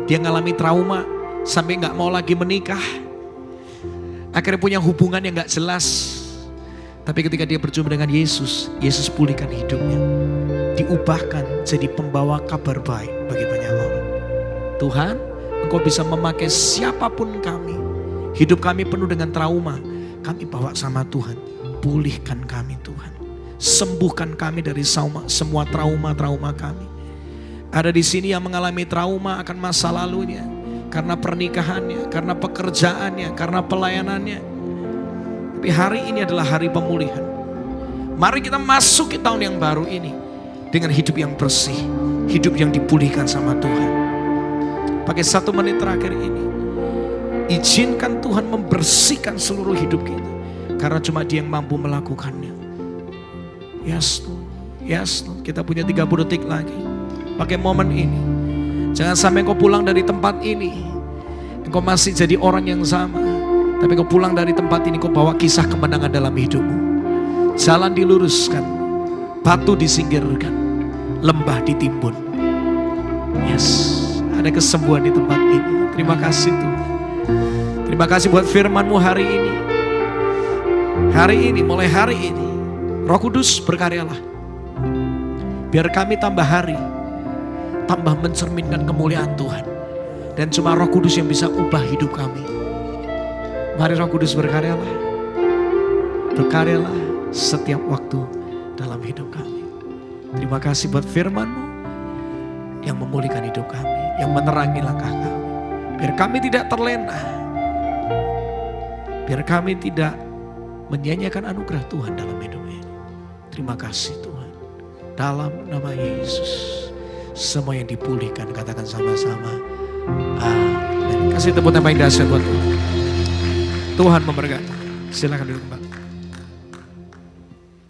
Dia ngalami trauma sampai gak mau lagi menikah. Akhirnya punya hubungan yang gak jelas. Tapi ketika dia berjumpa dengan Yesus, Yesus pulihkan hidupnya. Diubahkan jadi pembawa kabar baik bagi banyak orang. Tuhan, Engkau bisa memakai siapapun kami. Hidup kami penuh dengan trauma. Kami bawa sama Tuhan. Pulihkan kami Tuhan. Sembuhkan kami dari semua trauma-trauma kami. Ada di sini yang mengalami trauma akan masa lalunya. Karena pernikahannya, karena pekerjaannya, karena pelayanannya. Tapi hari ini adalah hari pemulihan. Mari kita masuk ke tahun yang baru ini. Dengan hidup yang bersih. Hidup yang dipulihkan sama Tuhan. Pakai 1 menit terakhir ini, izinkan Tuhan membersihkan seluruh hidup kita. Karena cuma Dia yang mampu melakukannya. Yes Lord, yes Lord. Kita punya 30 detik lagi. Pakai momen ini. Jangan sampai engkau pulang dari tempat ini, engkau masih jadi orang yang sama. Tapi engkau pulang dari tempat ini, engkau bawa kisah kemenangan dalam hidupmu. Jalan diluruskan, batu disingkirkan, lembah ditimbun. Yes. Ada kesembuhan di tempat ini. Terima kasih Tuhan. Terima kasih buat firman-Mu hari ini. Hari ini, mulai hari ini, Roh Kudus berkaryalah. Biar kami tambah hari, tambah mencerminkan kemuliaan Tuhan. Dan cuma Roh Kudus yang bisa ubah hidup kami. Mari Roh Kudus berkaryalah. Berkaryalah setiap waktu dalam hidup kami. Terima kasih buat firman-Mu yang memulihkan hidup kami, yang menerangi langkah kami. Biar kami tidak terlena. Biar kami tidak menyia-nyiakan anugerah Tuhan dalam hidup ini. Terima kasih Tuhan. Dalam nama Yesus. Semua yang dipulihkan, katakan sama-sama. Amin. Kasih tepuk tangan yang dahsyat buat Tuhan. Tuhan memberkati. Silakan duduk Pak.